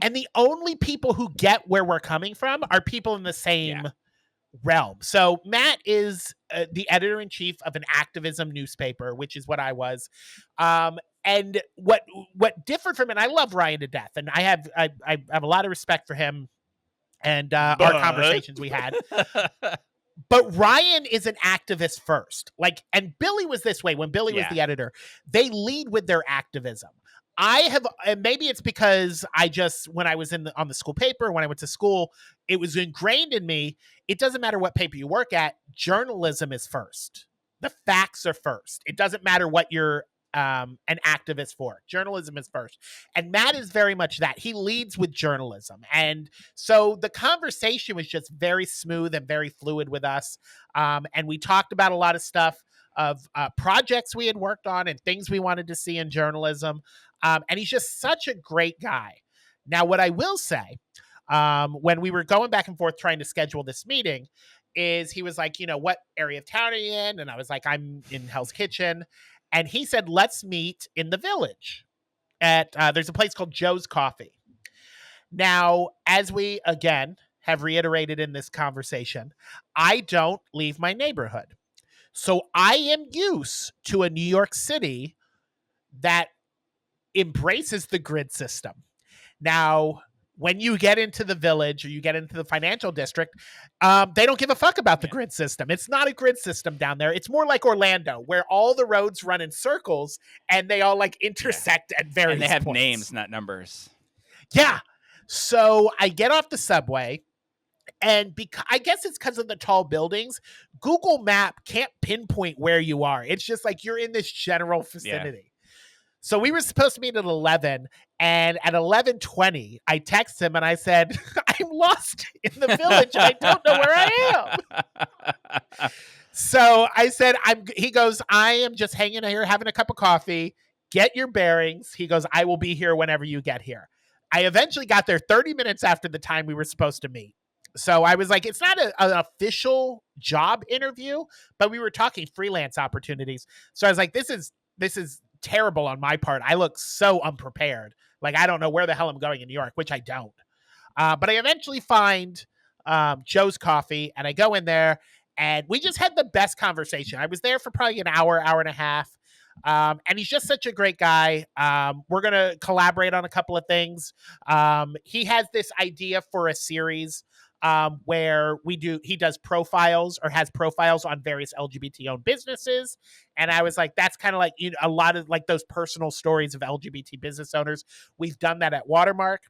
And the only people who get where we're coming from are people in the same realm. So Matt is the editor-in-chief of an activism newspaper, which is what I was. And what differed from it, I love Ryan to death, and I have a lot of respect for him and our conversations we had. But Ryan is an activist first. And Billy was this way when Billy was the editor. They lead with their activism. And maybe it's because when I was on the school paper, when I went to school, it was ingrained in me. It doesn't matter what paper you work at. Journalism is first. The facts are first. It doesn't matter what you're an activist for. Journalism is first. And Matt is very much that. He leads with journalism. And so the conversation was just very smooth and very fluid with us. And we talked about a lot of stuff of projects we had worked on and things we wanted to see in journalism. And he's just such a great guy. Now, what I will say, when we were going back and forth trying to schedule this meeting, is he was like, what area of town are you in? And I was like, I'm in Hell's Kitchen. And he said, let's meet in the Village there's a place called Joe's Coffee. Now, as we, again, have reiterated in this conversation, I don't leave my neighborhood. So I am used to a New York City that embraces the grid system. Now, when you get into the Village or you get into the financial district, they don't give a fuck about the grid system. It's not a grid system down there. It's more like Orlando, where all the roads run in circles and they all intersect at various points. And they have points. Names, not numbers. Yeah. So I get off the subway. And I guess it's because of the tall buildings, Google Map can't pinpoint where you are. It's just like you're in this general vicinity. Yeah. So we were supposed to meet at 11, and at 11:20, I text him and I said, "I'm lost in the village and I don't know where I am." So I said, he goes, "I am just hanging here having a cup of coffee. Get your bearings." He goes, "I will be here whenever you get here." I eventually got there 30 minutes after the time we were supposed to meet. So I was like, it's not an official job interview, but we were talking freelance opportunities. So I was like, this is terrible on my part. I look so unprepared. Like, I don't know where the hell I'm going in New York, which I don't. But I eventually find Joe's Coffee, and I go in there, and we just had the best conversation. I was there for probably an hour, hour and a half. And he's just such a great guy. We're going to collaborate on a couple of things. He has this idea for a series where he does profiles or has profiles on various LGBT owned businesses. And I was like, that's kind of like, a lot of like those personal stories of LGBT business owners. We've done that at Watermark.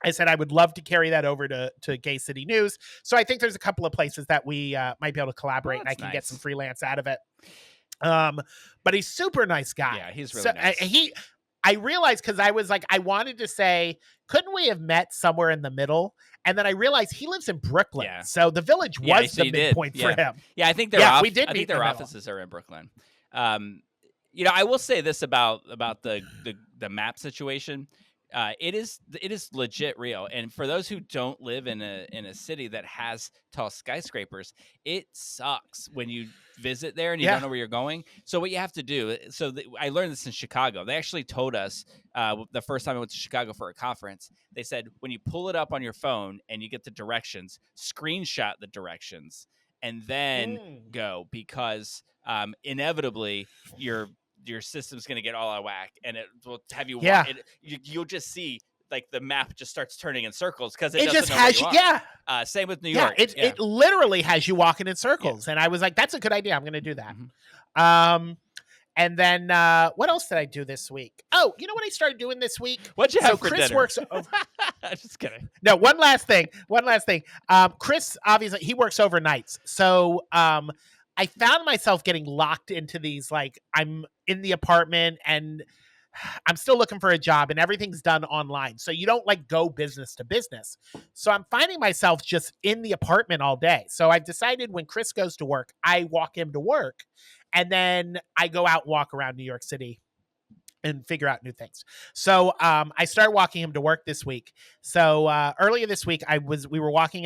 I said I would love to carry that over to Gay City News. So I think there's a couple of places that we might be able to collaborate, and I can get some freelance out of it. But he's super nice guy. Yeah, he's really nice. I realized, because I was like, I wanted to say, couldn't we have met somewhere in the middle? And then I realized he lives in Brooklyn. Yeah. So the village was the midpoint for him. Yeah, I think we did. I think their offices are in Brooklyn. I will say this about the map situation. It is legit real. And for those who don't live in a city that has tall skyscrapers, it sucks when you visit there and you don't know where you're going. So what you have to do, I learned this in Chicago. They actually told us the first time I went to Chicago for a conference, they said, when you pull it up on your phone and you get the directions, screenshot the directions and then go, because inevitably your system's going to get all out of whack, and it will have you. Yeah, you'll just see like the map just starts turning in circles because it just has you. Yeah. Same with New York. It literally has you walking in circles, and I was like, that's a good idea. I'm going to do that. Mm-hmm. And then what else did I do this week? Oh, you know what I started doing this week? What'd you have for Chris dinner? Works. Just kidding. No, one last thing. Chris, obviously, he works overnights, so I found myself getting locked into these, like, I'm in the apartment and I'm still looking for a job and everything's done online. So you don't like go business to business. So I'm finding myself just in the apartment all day. So I've decided when Chris goes to work, I walk him to work, and then I go out and walk around New York City and figure out new things. So I started walking him to work this week. So earlier this week, we were walking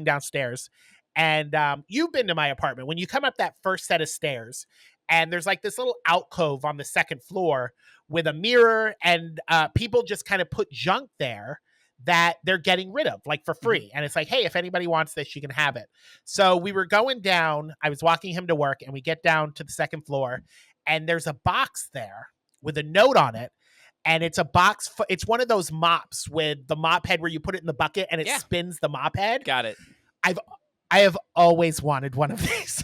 downstairs, and you've been to my apartment. When you come up that first set of stairs, and there's like this little alcove on the second floor with a mirror, and people just kind of put junk there that they're getting rid of, like, for free. And it's like, hey, if anybody wants this, you can have it. So we were going down. I was walking him to work, and we get down to the second floor, and there's a box there with a note on it. And it's a box. It's one of those mops with the mop head where you put it in the bucket and it spins the mop head. Got it. I have always wanted one of these.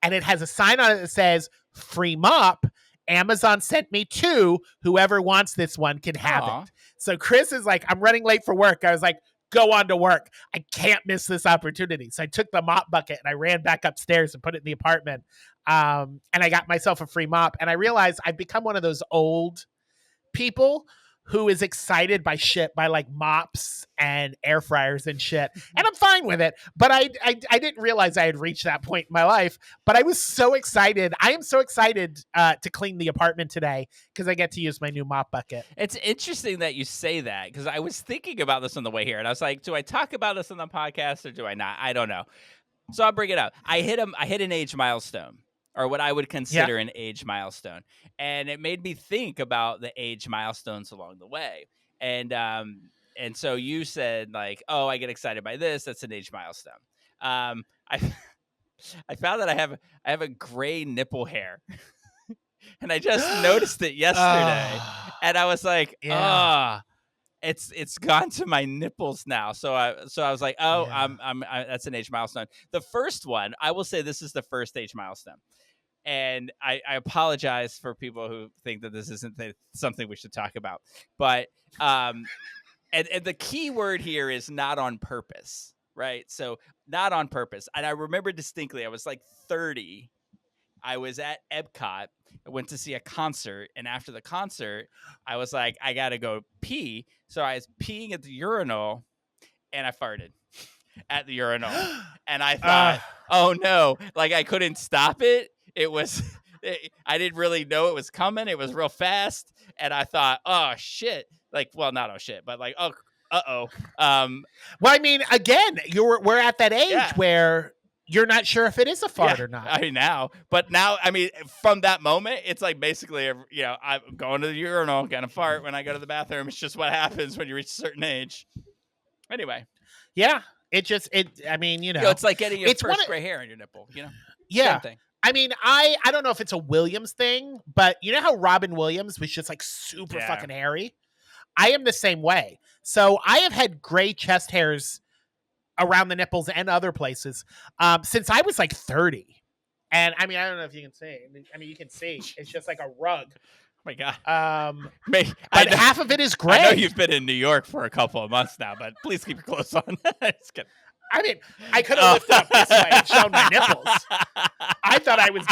And it has a sign on it that says, free mop. Amazon sent me 2. Whoever wants this one can have it. So Chris is like, I'm running late for work. I was like, go on to work. I can't miss this opportunity. So I took the mop bucket and I ran back upstairs and put it in the apartment. And I got myself a free mop. And I realized I've become one of those old people who is excited by like mops and air fryers and shit. And I'm fine with it. But I didn't realize I had reached that point in my life. But I was so excited. I am so excited to clean the apartment today because I get to use my new mop bucket. It's interesting that you say that, because I was thinking about this on the way here. And I was like, do I talk about this on the podcast or do I not? I don't know. So I'll bring it up. I hit an age milestone, or what I would consider an age milestone. And it made me think about the age milestones along the way. And so you said, like, oh, I get excited by this. That's an age milestone. I found that I have a gray nipple hair. And I just noticed it yesterday. And I was like, it's gone to my nipples now. So I was like, that's an age milestone. The first one, I will say, this is the first age milestone. And I apologize for people who think that this isn't something we should talk about. But and the key word here is not on purpose, right? So not on purpose. And I remember distinctly, I was like 30, I was at Epcot. I went to see a concert, and after the concert, I was like, I gotta go pee. So I was peeing at the urinal, and I farted at the urinal, and I thought, oh no, like I couldn't stop it. It was, I didn't really know it was coming. It was real fast, and I thought, oh shit, like, well, not oh shit, but like, oh, uh-oh. Well, I mean, again, we're at that age Yeah. where you're not sure if it is a fart Yeah, or not. I mean, now, I mean, from that moment, it's like basically, you know, I'm going to the urinal, gonna fart when I go to the bathroom. It's just what happens when you reach a certain age. Anyway, Yeah, I mean, you know, it's like getting your it's first gray hair on your nipple. You know, yeah. Same thing. I mean, I don't know if it's a Williams thing, but you know how Robin Williams was just like super fucking hairy? I am the same way. So I have had gray chest hairs around the nipples and other places since I was like 30. And I mean, I don't know if you can see. I mean, you can see. It's just like a rug. Oh my god. But know, half of it is gray. I know you've been in New York for a couple of months now, but please keep your clothes on. Just kidding. I mean, I could have lifted up this way and shown my nipples. I thought I was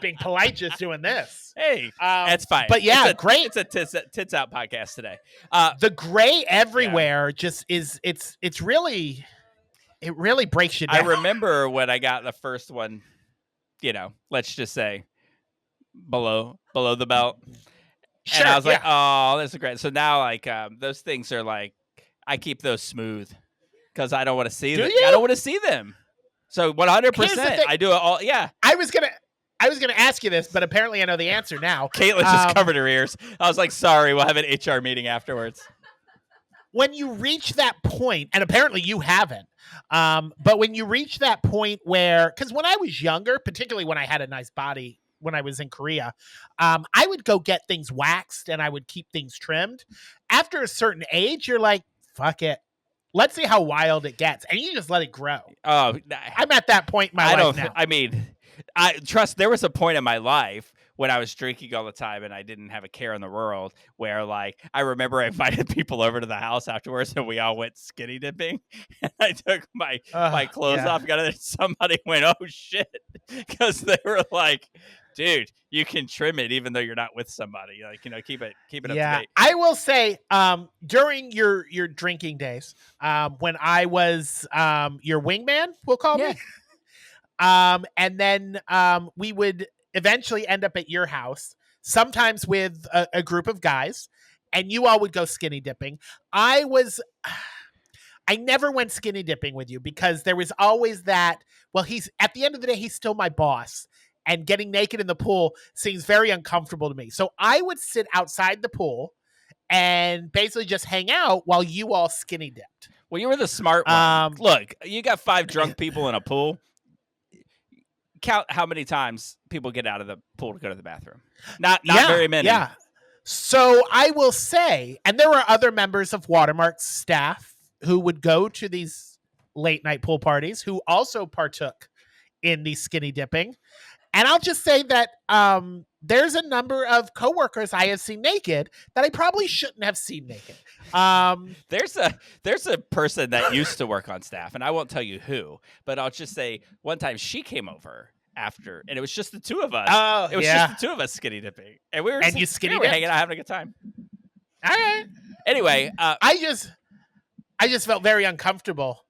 being polite just doing this. Hey, that's fine. But yeah, great. It's a tits out podcast today. The gray everywhere just is. It really breaks you down. I remember when I got the first one. You know, let's just say below the belt. Sure, and I was like, oh, this is great. So now, like, those things are like, I keep those smooth because I don't want to see them. I don't want to see them. So 100%, I do it all. Yeah. I was gonna ask you this, but apparently I know the answer now. Caitlin just covered her ears. I was like, sorry, we'll have an HR meeting afterwards. When you reach that point, and apparently you haven't, but when you reach that point where, because when I was younger, particularly when I had a nice body, when I was in Korea, I would go get things waxed and I would keep things trimmed. After a certain age, you're like, fuck it. Let's see how wild it gets. And you just let it grow. Oh, I'm at that point in my life now. I mean, there was a point in my life when I was drinking all the time and I didn't have a care in the world where, like, I remember I invited people over to the house afterwards and we all went skinny dipping and I took my clothes off and somebody went, oh shit, because they were like, dude, you can trim it even though you're not with somebody. Like, you know, keep it up to date. I will say, during your drinking days, when I was your wingman, we'll call me, and then we would eventually end up at your house, sometimes with a group of guys, and you all would go skinny dipping. I never went skinny dipping with you because there was always that, well, at the end of the day, he's still my boss. And getting naked in the pool seems very uncomfortable to me. So I would sit outside the pool and basically just hang out while you all skinny dipped. Well, you were the smart one. Look, you got 5 drunk people in a pool. Count how many times people get out of the pool to go to the bathroom. Not very many. Yeah. So I will say, and there were other members of Watermark's staff who would go to these late night pool parties who also partook in the skinny dipping. And I'll just say that there's a number of coworkers I have seen naked that I probably shouldn't have seen naked. There's a person that used to work on staff, and I won't tell you who, but I'll just say one time she came over after, and it was just the two of us. Oh, it was just the two of us skinny dipping, and we were hanging out, having a good time. All right. Anyway, I just felt very uncomfortable.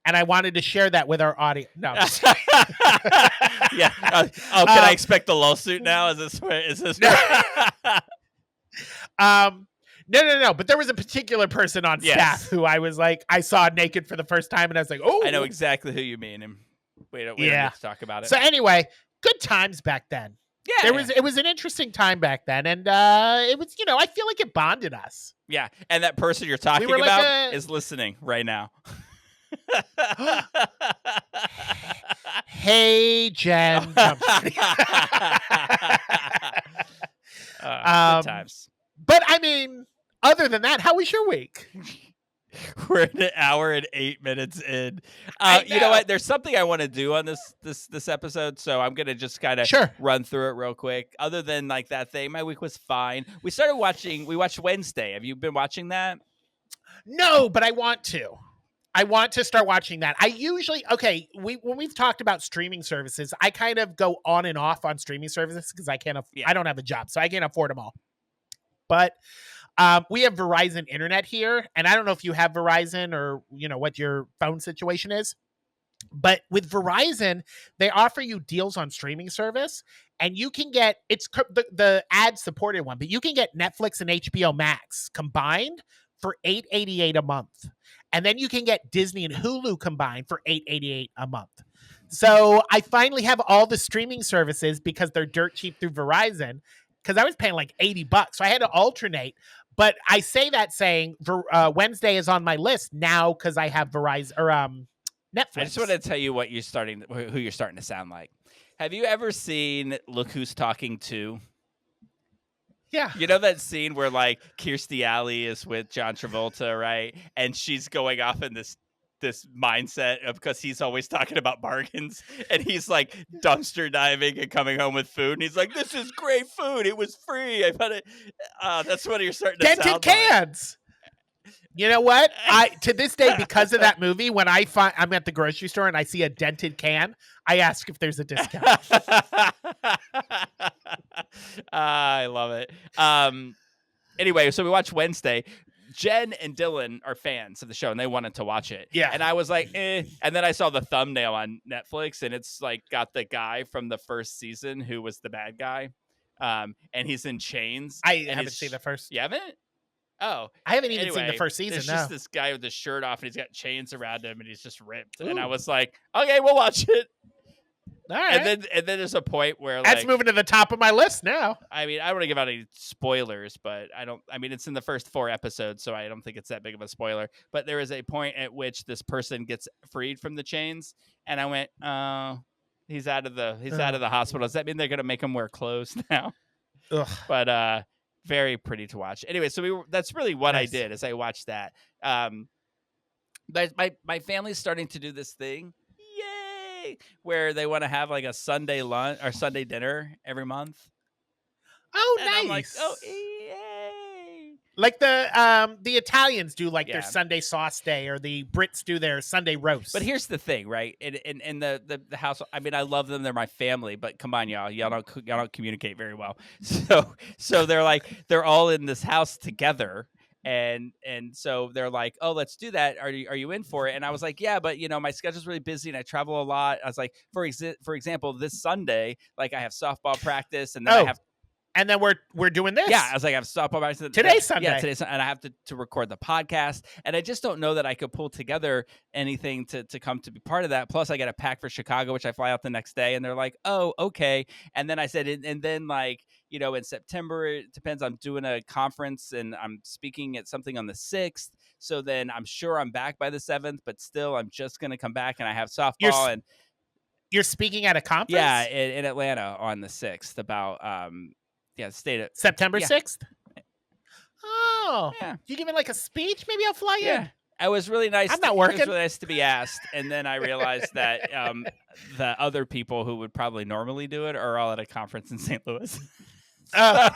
And I wanted to share that with our audience. No. Yeah. Can I expect a lawsuit now? Is this? No. But there was a particular person on staff who I was like, I saw naked for the first time, and I was like, oh. I know exactly who you mean, and we don't need to talk about it. So anyway, good times back then. Yeah. It was an interesting time back then, and it was, I feel like it bonded us. Yeah, and that person you're talking about is listening right now. Hey, Jen. Good times. But I mean, other than that, how was your week? We're an hour and 8 minutes in. You know what? There's something I want to do on this episode, so I'm gonna just kind of run through it real quick. Other than like that thing, my week was fine. We watched Wednesday. Have you been watching that? No, but I want to. I want to start watching that. I usually when we've talked about streaming services, I kind of go on and off on streaming services because I don't have a job, so I can't afford them all. But we have Verizon internet here, and I don't know if you have Verizon or what your phone situation is. But with Verizon, they offer you deals on streaming service, and you can get the ad supported one, but you can get Netflix and HBO Max combined for $8.88 a month, and then you can get Disney and Hulu combined for $8.88 a month. So I finally have all the streaming services because they're dirt cheap through Verizon. Because I was paying like $80, so I had to alternate. But I say that saying Wednesday is on my list now because I have Verizon or Netflix. I just want to tell you who you're starting to sound like. Have you ever seen Look Who's Talking To? Yeah. You know that scene where like Kirstie Alley is with John Travolta, right? And she's going off in this mindset of because he's always talking about bargains, and he's like dumpster diving and coming home with food, and he's like, "This is great food. It was free. I put it." That's what you're starting to dented sound cans. Like. You know what? To this day, because of that movie, when I'm at the grocery store and I see a dented can, I ask if there's a discount. I love it. Anyway, so we watched Wednesday. Jen and Dylan are fans of the show, and they wanted to watch it. Yeah. And I was like, eh. And then I saw the thumbnail on Netflix, and it's like got the guy from the first season who was the bad guy. And he's in chains. I haven't seen the first. You haven't? Oh. I haven't even seen the first season, there's no. just this guy with his shirt off, and he's got chains around him, and he's just ripped. Ooh. And I was like, okay, we'll watch it. All right. And then there's a point where that's moving to the top of my list now. I mean, I don't want to give out any spoilers, but it's in the first 4 episodes, so I don't think it's that big of a spoiler. But there is a point at which this person gets freed from the chains, and I went, "Oh, he's out of the hospital. Does that mean they're gonna make him wear clothes now?" Ugh. But very pretty to watch. Anyway, so that's really what nice. I did is I watched that. But my family's starting to do this thing. Where they want to have like a Sunday lunch or Sunday dinner every month. Oh, and nice! I'm like, oh, yay! Like the Italians do their Sunday sauce day, or the Brits do their Sunday roast. But here's the thing, right? In the house, I mean, I love them; they're my family. But come on, y'all don't communicate very well. So they're all in this house together. And so they're like, oh, let's do that. Are you in for it? And I was like, yeah, but my schedule's really busy and I travel a lot. I was like, for example, this Sunday, like I have softball practice and then I have. And then we're doing this. Yeah, I was like, I have softball practice today's Sunday. Yeah, today's Sunday, and I have to record the podcast, and I just don't know that I could pull together anything to come to be part of that. Plus, I got to pack for Chicago, which I fly out the next day, and they're like, oh, okay. And then I said, and then like in September, it depends. I'm doing a conference and I'm speaking at something on the 6th, so then I'm sure I'm back by the 7th, but still, I'm just gonna come back and I have softball. You're speaking at a conference? Yeah, in Atlanta on the 6th about state of September 6th. Oh, yeah. You giving like a speech? Maybe I'll fly in. It was really nice. I'm not working. It was really nice to be asked, and then I realized that the other people who would probably normally do it are all at a conference in St. Louis. No,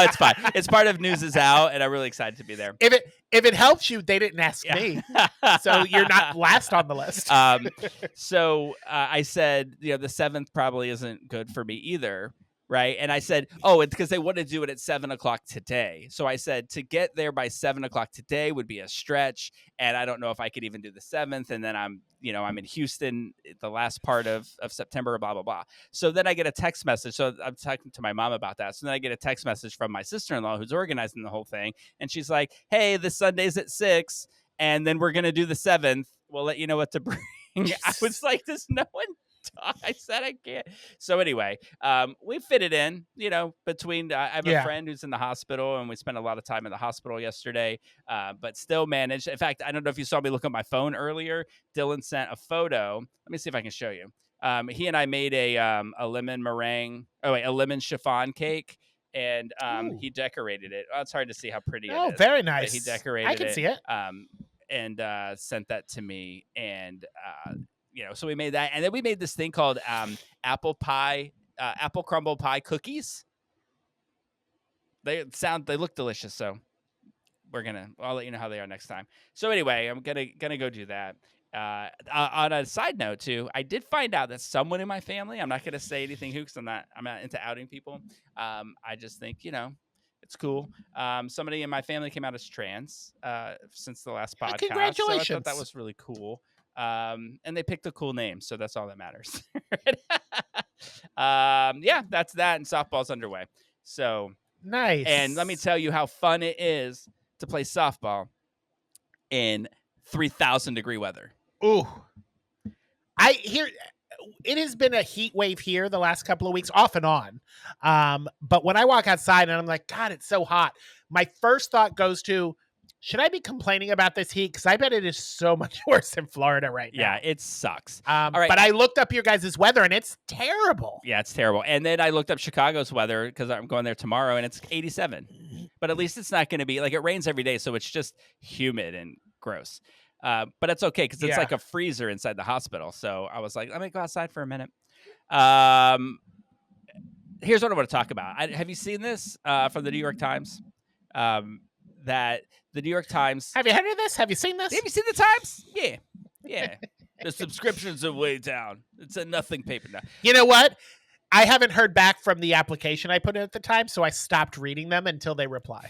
it's fine. It's part of News is Out, and I'm really excited to be there. If it helps you, they didn't ask me, so you're not last on the list. So I said, the 7th probably isn't good for me either. Right. And I said, oh, it's because they want to do it at 7:00 today. So I said to get there by 7:00 today would be a stretch. And I don't know if I could even do the 7th. And then I'm in Houston the last part of September, blah, blah, blah. So then I get a text message. So I'm talking to my mom about that. So then I get a text message from my sister-in-law who's organizing the whole thing. And she's like, hey, this Sunday's at 6. And then we're going to do the 7th. We'll let you know what to bring. I was like, does no one talk? I said I can't. So anyway, we fit it in, between I have a friend who's in the hospital and we spent a lot of time in the hospital yesterday, but still managed. In fact, I don't know if you saw me look at my phone earlier. Dylan sent a photo. Let me see if I can show you. He and I made a lemon meringue, a lemon chiffon cake. And he decorated it. Oh, it's hard to see how pretty it is. Oh, very nice. But he decorated it. I can see it. And sent that to me. And so we made that, and then we made this thing called apple crumble pie cookies. They look delicious. So I'll let you know how they are next time. So anyway, I'm gonna go do that. On a side note too, I did find out that someone in my family, I'm not gonna say anything who, because I'm not into outing people. I just think, it's cool. Somebody in my family came out as trans since the last podcast. Congratulations. So I thought that was really cool. And they picked a cool name, so that's all that matters. Yeah, that's that, and softball's underway. So nice. And let me tell you how fun it is to play softball in 3,000-degree weather. Ooh. I hear it has been a heat wave here the last couple of weeks, off and on. But when I walk outside and I'm like, God, it's so hot, my first thought goes to, should I be complaining about this heat? Because I bet it is so much worse in Florida right now. Yeah, it sucks. All right. But I looked up your guys' weather, and it's terrible. Yeah, it's terrible. And then I looked up Chicago's weather because I'm going there tomorrow, and it's 87. But at least it's not going to be, like, it rains every day, so it's just humid and gross. But it's okay because it's like a freezer inside the hospital. So I was like, let me go outside for a minute. Here's what I want to talk about. Have you seen this from the New York Times? That the New York Times. Have you heard of this? Have you seen this? Have you seen the Times? Yeah. The subscriptions are way down. It's a nothing paper now. You know what? I haven't heard back from the application I put in at the time, so I stopped reading them until they reply.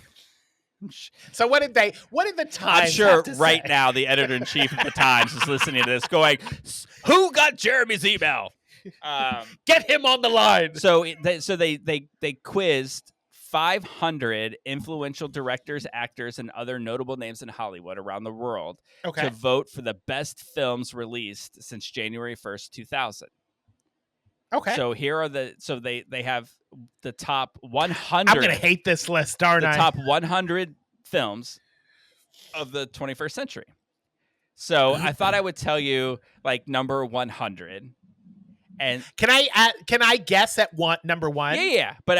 So what did the Times I'm sure have to right say? now the editor-in-chief of the Times is listening to this going, who got Jeremy's email? Get him on the line. So they quizzed 500 influential directors, actors, and other notable names in Hollywood around the world to vote for the best films released since January 1st, 2000. Okay. So here are they have the top 100. I'm going to hate this list, aren't I? The top 100 films of the 21st century. So I thought I would tell you like number 100. And can I guess at number one? Yeah. But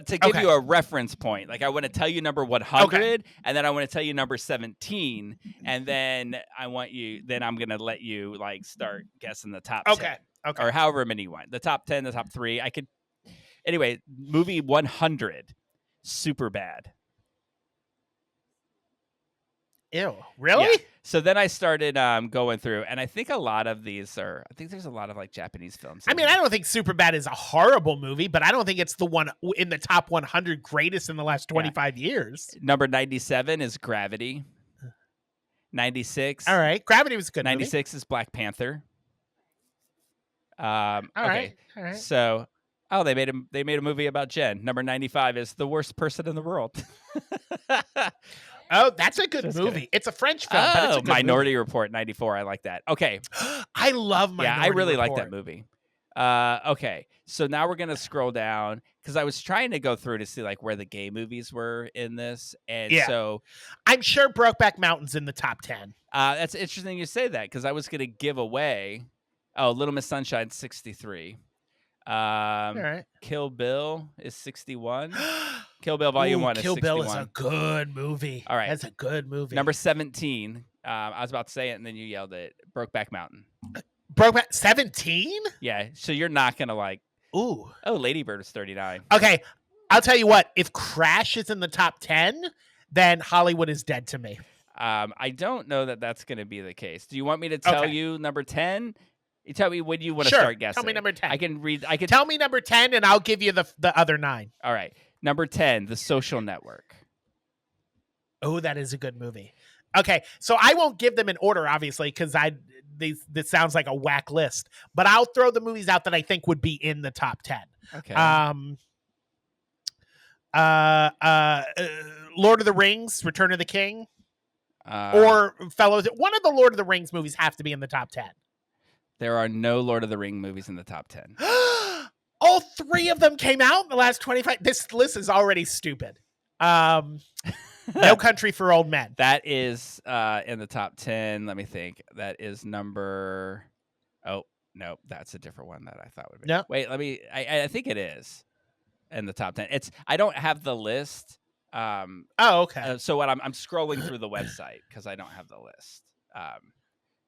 to give you a reference point, like I want to tell you number 100, and then I want to tell you number 17, and then I'm gonna let you like start guessing the top 10. Okay. Or however many you want. The top 10, the top 3. Anyway, movie 100, Super Bad. Ew, really? Yeah. So then I started going through, and I think a lot of these I think there's a lot of like Japanese films. I mean, I don't think Superbad is a horrible movie, but I don't think it's the one in the top 100 greatest in the last 25 years. Number 97 is Gravity. 96. All right. Gravity was a good 96 is Black Panther. All right. So, they made a movie about Jen. Number 95 is The Worst Person in the World. Oh, that's a good movie. Kidding. It's a French film. But it's a good Minority movie. Report 94. I like that. Okay. I love Minority I really Report. like that movie. Okay. So now we're going to scroll down because I was trying to go through to see like where the gay movies were in this. And so I'm sure Brokeback Mountain's in the top 10. That's interesting you say that because I was going to give away. Oh, Little Miss Sunshine 63. All right. Kill Bill is 61. Kill Bill Volume 1 is 61. Kill Bill is a good movie. All right. That's a good movie. Number 17. I was about to say it, and then you yelled it. Brokeback Mountain. Brokeback 17? Yeah. So you're not going to like. Ooh. Oh, Lady Bird is 39. Okay. I'll tell you what. If Crash is in the top 10, then Hollywood is dead to me. I don't know that that's going to be the case. Do you want me to tell you number 10? You tell me when you want to start guessing. Tell me number 10. I can tell me number 10 and I'll give you the other 9. All right. Number 10, The Social Network. Oh, that is a good movie. Okay. So I won't give them in order, obviously, because this sounds like a whack list. But I'll throw the movies out that I think would be in the top 10. Okay. Lord of the Rings, Return of the King. Or Fellows. One of the Lord of the Rings movies have to be in the top 10. There are no Lord of the Ring movies in the top 10. All 3 of them came out in the last 25. This list is already stupid. No Country for Old Men. That is in the top 10. Let me think. That is number. Oh, no, that's a different one that I thought would be. No. Wait, I think it is in the top 10. I don't have the list. Okay. So what I'm scrolling through the website because I don't have the list.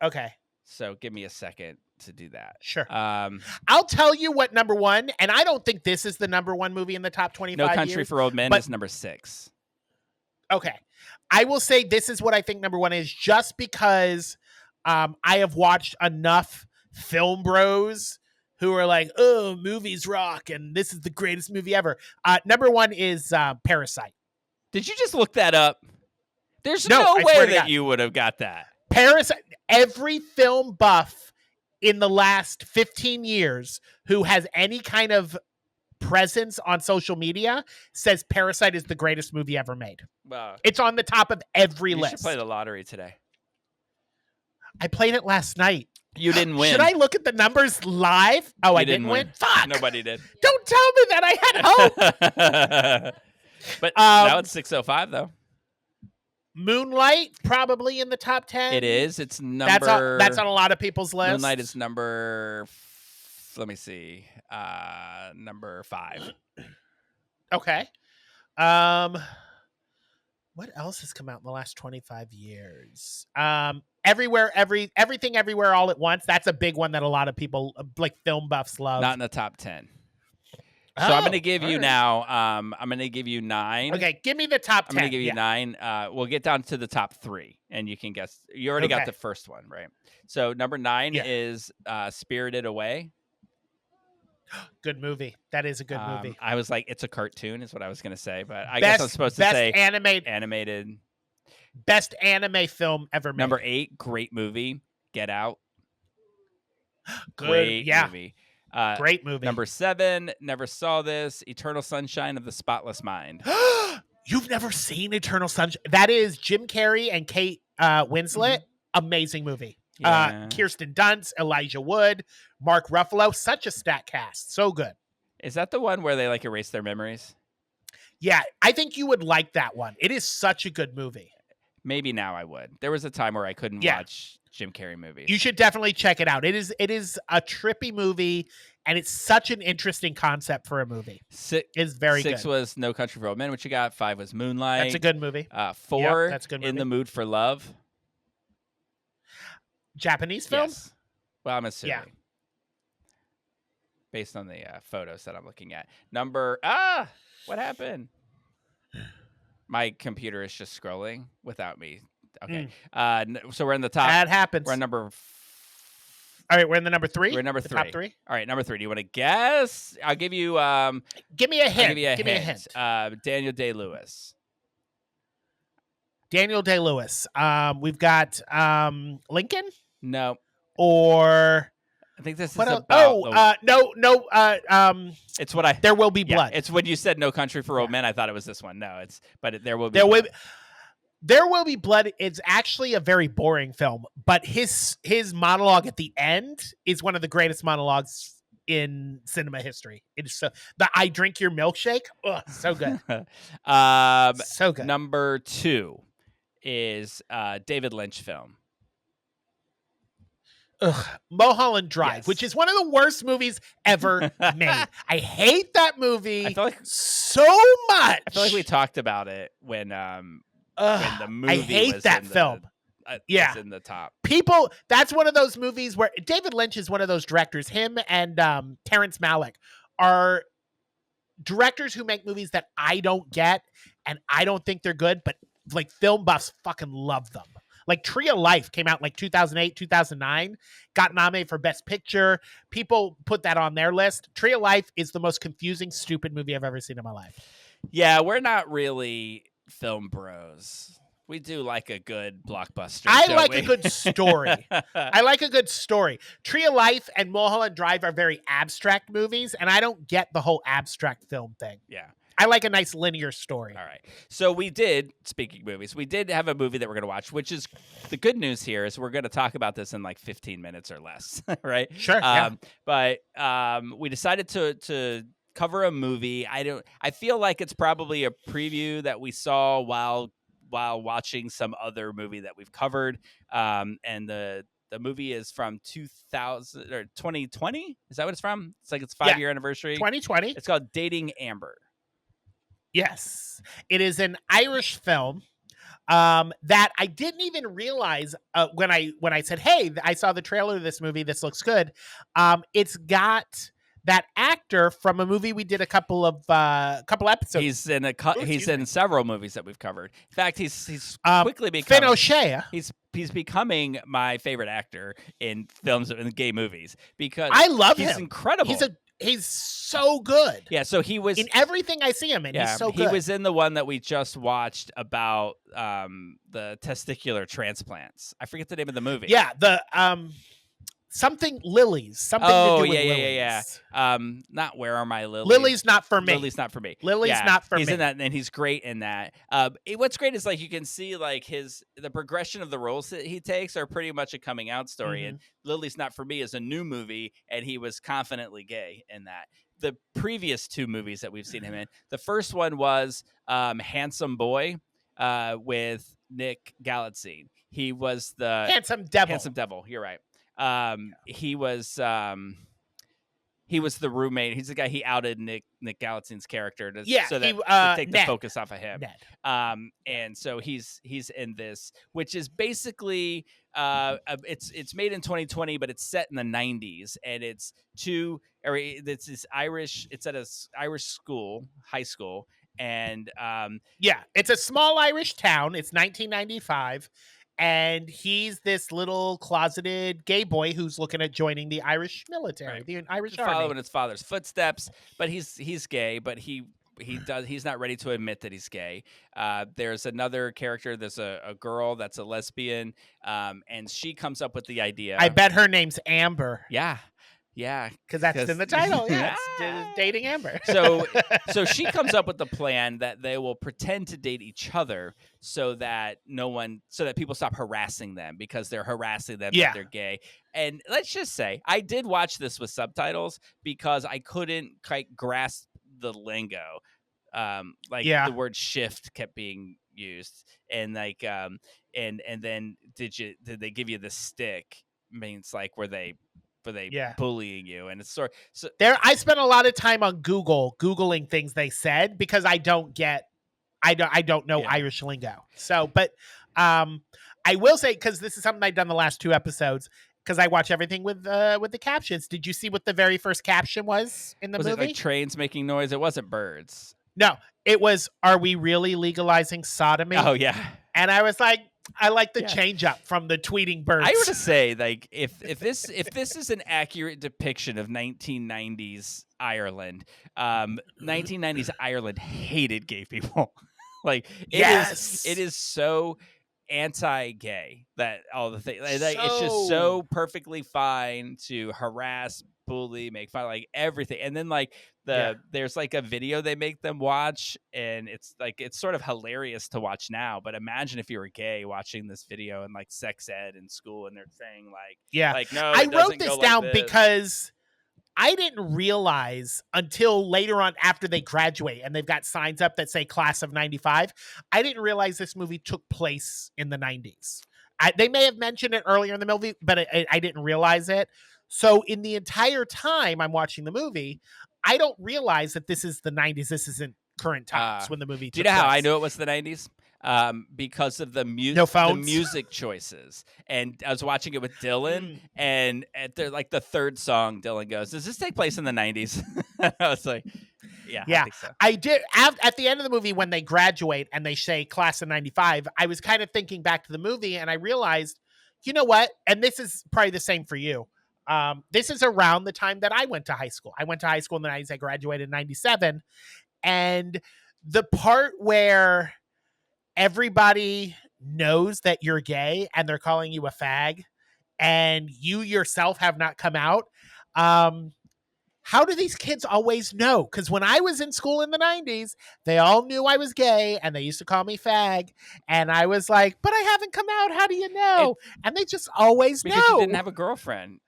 Okay. So give me a second to do that. Sure. I'll tell you what number 1, and I don't think this is the number 1 movie in the top 25 No Country years, for Old Men is number 6. Okay. I will say this is what I think number one is, just because I have watched enough film bros who are like, oh, movies rock and this is the greatest movie ever. Number one is Parasite. Did you just look that up? There's No, no I swear way to that God. you would have got that. Parasite. Every film buff in the last 15 years who has any kind of presence on social media says Parasite is the greatest movie ever made. Wow. It's on the top of every You list. should play the lottery today. I played it last night. You didn't win. Should I look at the numbers live? Oh, You I didn't win? Fuck. Nobody did. Don't tell me that I had hope. But now it's 6:05 though. Moonlight, probably in the top 10. It is. It's number. That's on a lot of people's list. Moonlight is number. Let me see. Number 5. Okay. What else has come out in the last 25 years? Everything Everywhere All at Once. That's a big one that a lot of people, like film buffs, love. Not in the top 10. So I'm going to give you now. I'm going to give you 9. Okay, give me the top 10. I'm going to give you 9. We'll get down to the top 3, and you can guess. You already got the first one, right? So number 9 is Spirited Away. Good movie. That is a good movie. I was like, it's a cartoon, is what I was going to say, but I guess I'm supposed to say animated. Best anime film ever made. Number 8, great movie. Get Out. Good. Great movie. Great movie. Number 7, never saw this. Eternal Sunshine of the Spotless Mind. You've never seen Eternal Sunshine? That is Jim Carrey and Kate Winslet. Amazing movie. Yeah. Kirsten Dunst, Elijah Wood, Mark Ruffalo. Such a stat cast. So good. Is that the one where they like erase their memories? Yeah, I think you would like that one. It is such a good movie. Maybe now I would. There was a time where I couldn't watch Jim Carrey movies. You should definitely check it out. It is a trippy movie, and it's such an interesting concept for a movie. It's very good. 6 was No Country for Old Men, which you got. 5 was Moonlight. That's a good movie. 4, that's a good movie. In the Mood for Love. Japanese film? Yes. Well, I'm assuming. Yeah. Based on the photos that I'm looking at. What happened? My computer is just scrolling without me. Okay. So we're in the top. That happens. We're on number. All right, we're in the number 3. We're number 3. Top 3. All right, number 3. Do you want to guess? I'll give you. Give me a hint. Give me a hint. Daniel Day-Lewis. Daniel Day-Lewis. We've got Lincoln. No. Or I think this is what else? about. No. It's what I. There Will Be Blood. It's when you said No Country for Old Men. I thought it was this one. No, There Will Be. There Will Be Blood. It's actually a very boring film, but his monologue at the end is one of the greatest monologues in cinema history. It is so the I drink your milkshake. Ugh, so good. So good. Number 2 is David Lynch film. Mulholland Drive, which is one of the worst movies ever made. I hate that movie so much. I feel like we talked about it when the movie. I hate that film. It's in the top. People, that's one of those movies where David Lynch is one of those directors. Him and Terrence Malick are directors who make movies that I don't get, and I don't think they're good, but like film buffs fucking love them. Like Tree of Life came out in like 2008, 2009, got nominated for Best Picture. People put that on their list. Tree of Life is the most confusing, stupid movie I've ever seen in my life. Yeah, we're not really film bros. We do like a good blockbuster. I like a good story. I like a good story. Tree of Life and Mulholland Drive are very abstract movies, and I don't get the whole abstract film thing. Yeah. I like a nice linear story. All right. So speaking of movies, we did have a movie that we're going to watch, which is the good news here is we're going to talk about this in like 15 minutes or less, right? Sure. But we decided to cover a movie. I feel like it's probably a preview that we saw while watching some other movie that we've covered. And the movie is from 2000 or 2020. Is that what it's from? It's like its 5-year anniversary. 2020. It's called Dating Amber. Yes. It is an Irish film that I didn't even realize when I said, hey, I saw the trailer of this movie. This looks good. It's got that actor from a movie we did a couple episodes. He's in excuse me. several movies that we've covered. In fact, he's quickly Finn becoming O'Shea. he's becoming my favorite actor in films and gay movies because I love him. He's incredible. He's so good. Yeah, so he was in everything I see him in. He's so good. He was in the one that we just watched about the testicular transplants. I forget the name of the movie. Yeah, the something Lilies. Something to do with Lilies. Not Where Are My Lilies? Lily's Not For Me. Lily's Not For Me. Lily's Not For Me. He's in that, and he's great in that. What's great is like you can see like the progression of the roles that he takes are pretty much a coming out story. And Lily's Not For Me is a new movie, and he was confidently gay in that. The previous two movies that we've seen him in, the first one was Handsome Boy with Nick Galitzine. He was the Handsome Devil. Handsome Devil. You're right. He was the roommate. He's the guy he outed Nick Galicine's character to take the focus off of him. Ned. And so he's in this, which is basically it's made in 2020, but it's set in the 90s, and it's this Irish. It's at a Irish school, high school, and it's a small Irish town. It's 1995. And he's this little closeted gay boy who's looking at joining the Irish military, the Irish Army. Following his father's footsteps, but he's gay, but he's not ready to admit that he's gay. There's another character. There's a girl that's a lesbian, and she comes up with the idea. I bet her name's Amber. Yeah, because that's in the title. Yeah, it's dating Amber. So she comes up with the plan that they will pretend to date each other so that people stop harassing them because they're harassing them that they're gay. And let's just say I did watch this with subtitles because I couldn't quite grasp the lingo. The word shift kept being used, and and then did they give you the stick? Means like were they bullying you, and it's so there. I spent a lot of time on Googling things they said because I don't know Irish lingo. So, but I will say, because this is something I've done the last two episodes, because I watch everything with the captions. Did you see what the very first caption was in the movie? Was it like trains making noise? It wasn't birds. No, it was, "Are we really legalizing sodomy?" Oh yeah, and I was like, I like the change up from the tweeting birds. I were to say, like, if this is an accurate depiction of 1990s Ireland, 1990s Ireland hated gay people. Like, it is so anti-gay that all the things, it's just so perfectly fine to harass, bully, make fun, like everything. And then like there's like a video they make them watch, and it's sort of hilarious to watch now, but imagine if you were gay watching this video in like sex ed in school, and they're saying like no, I wrote this down because I didn't realize until later on, after they graduate and they've got signs up that say class of 95, I didn't realize this movie took place in the 90s. They may have mentioned it earlier in the movie, but I didn't realize it. So in the entire time I'm watching the movie, I don't realize that this is the 90s. This isn't current times when the movie took place. Do you know how I knew it was the 90s? Because of the music choices. And I was watching it with Dylan, and at the third song, Dylan goes, "Does this take place in the 90s?" I was like, yeah. I think so. I did. At the end of the movie, when they graduate and they say class of 95, I was kind of thinking back to the movie, and I realized, you know what? And this is probably the same for you. This is around the time that I went to high school. I went to high school in the 90s. I graduated in 97. And the part where everybody knows that you're gay and they're calling you a fag and you yourself have not come out. How do these kids always know? Because when I was in school in the 90s, they all knew I was gay and they used to call me fag. And I was like, but I haven't come out. How do you know? And they just always know. Because you didn't have a girlfriend.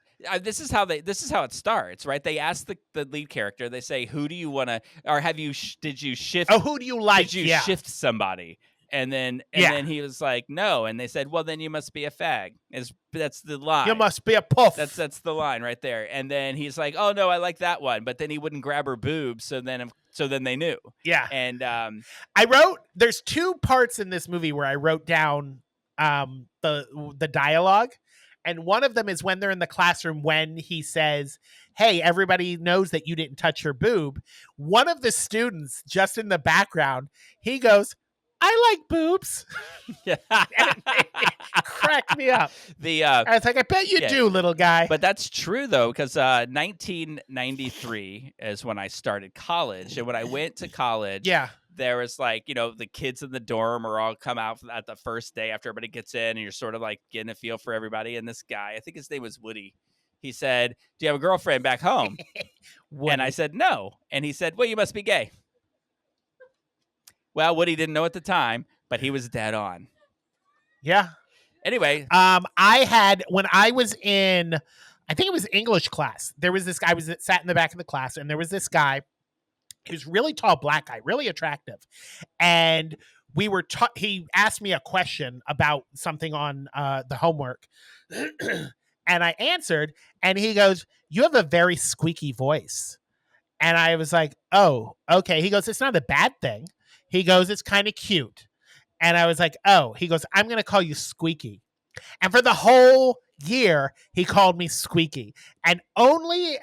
This is how it starts, right? They ask the lead character, they say, who do you want to, or did you shift? Oh, who do you like? Did you shift somebody? And then he was like, no. And they said, well, then you must be a fag. That's the line. You must be a puff. That's the line right there. And then he's like, oh no, I like that one. But then he wouldn't grab her boobs. So then they knew. Yeah. And there's two parts in this movie where I wrote down the dialogue. And one of them is when they're in the classroom when he says, hey, everybody knows that you didn't touch her boob. One of the students, just in the background, he goes, I like boobs. Yeah. And it made me crack me up. The I was like, I bet you Yeah. do, little guy. But that's true though, because 1993 is when I started college, and when I went to college, yeah. there was like, the kids in the dorm are all come out at the first day after everybody gets in, and you're sort of like getting a feel for everybody. And this guy, I think his name was Woody, he said, do you have a girlfriend back home? And I said, no. And he said, well, you must be gay. Well, Woody didn't know at the time, but he was dead on. Yeah. Anyway. I had, when I was in, I think it was English class, there was this guy sat in the back of the class, and there was this guy. He was really tall, black guy, really attractive. And we were he asked me a question about something on the homework. And I answered, and he goes, you have a very squeaky voice. And I was like, oh, okay. He goes, it's not a bad thing. He goes, it's kind of cute. And I was like, oh, he goes, I'm going to call you Squeaky. And for the whole year, he called me Squeaky. And only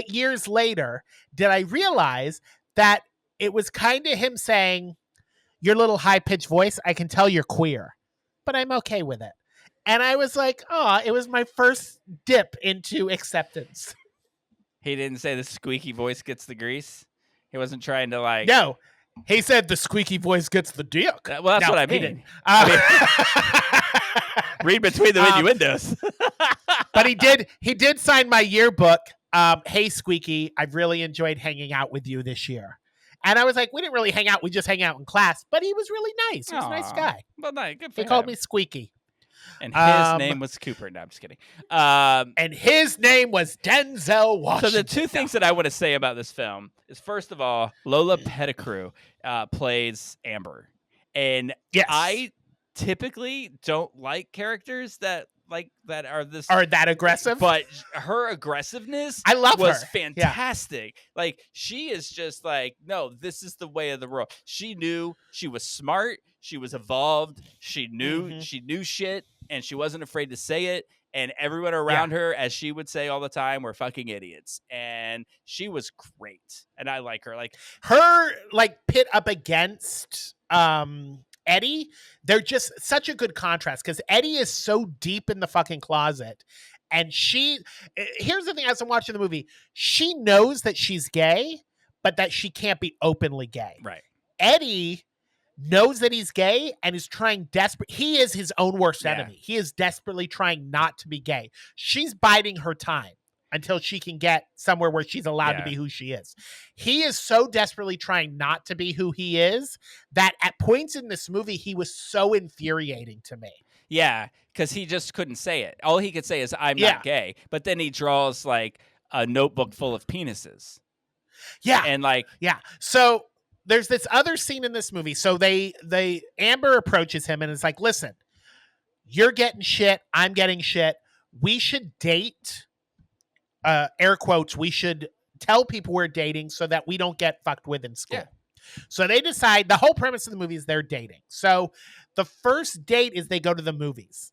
years later did I realize that it was kind of him saying, your little high-pitched voice, I can tell you're queer, but I'm okay with it. And I was like, oh, it was my first dip into acceptance. He didn't say the squeaky voice gets the grease. He wasn't trying to like. No, he said the squeaky voice gets the dick. Well, that's No, what I he mean. didn't. Read between the innuendos. But he did sign my yearbook. Hey, Squeaky, I've really enjoyed hanging out with you this year. And I was like, we didn't really hang out. We just hang out in class. But he was really nice. He was a nice guy. Well, nice. Good for He him. called me Squeaky. And his name was Cooper. No, I'm just kidding. And his name was Denzel Washington. So the two things that I want to say about this film is, first of all, Lola Pettigrew plays Amber. And yes. I typically don't like characters that are that aggressive, but her aggressiveness I love was her. fantastic. Yeah. Like, she is just like, no, this is the way of the world. She knew, she was smart, she was evolved, she knew shit, and she wasn't afraid to say it. And everyone around her, as she would say all the time, were fucking idiots. And she was great. And I like her. Like, her pit up against Eddie, they're just such a good contrast, because Eddie is so deep in the fucking closet, and here's the thing, as I'm watching the movie, she knows that she's gay, but that she can't be openly gay. Right. Eddie knows that he's gay and is trying he is his own worst enemy. He is desperately trying not to be gay. She's biding her time until she can get somewhere where she's allowed to be who she is. He is so desperately trying not to be who he is that at points in this movie, he was so infuriating to me. Yeah, because he just couldn't say it. All he could say is, I'm not gay. But then he draws like a notebook full of penises. Yeah. And like... Yeah. So there's this other scene in this movie. So Amber approaches him and is like, listen, you're getting shit. I'm getting shit. We should date... air quotes, we should tell people we're dating so that we don't get fucked with in school. Yeah. So they decide, the whole premise of the movie is they're dating. So the first date is they go to the movies.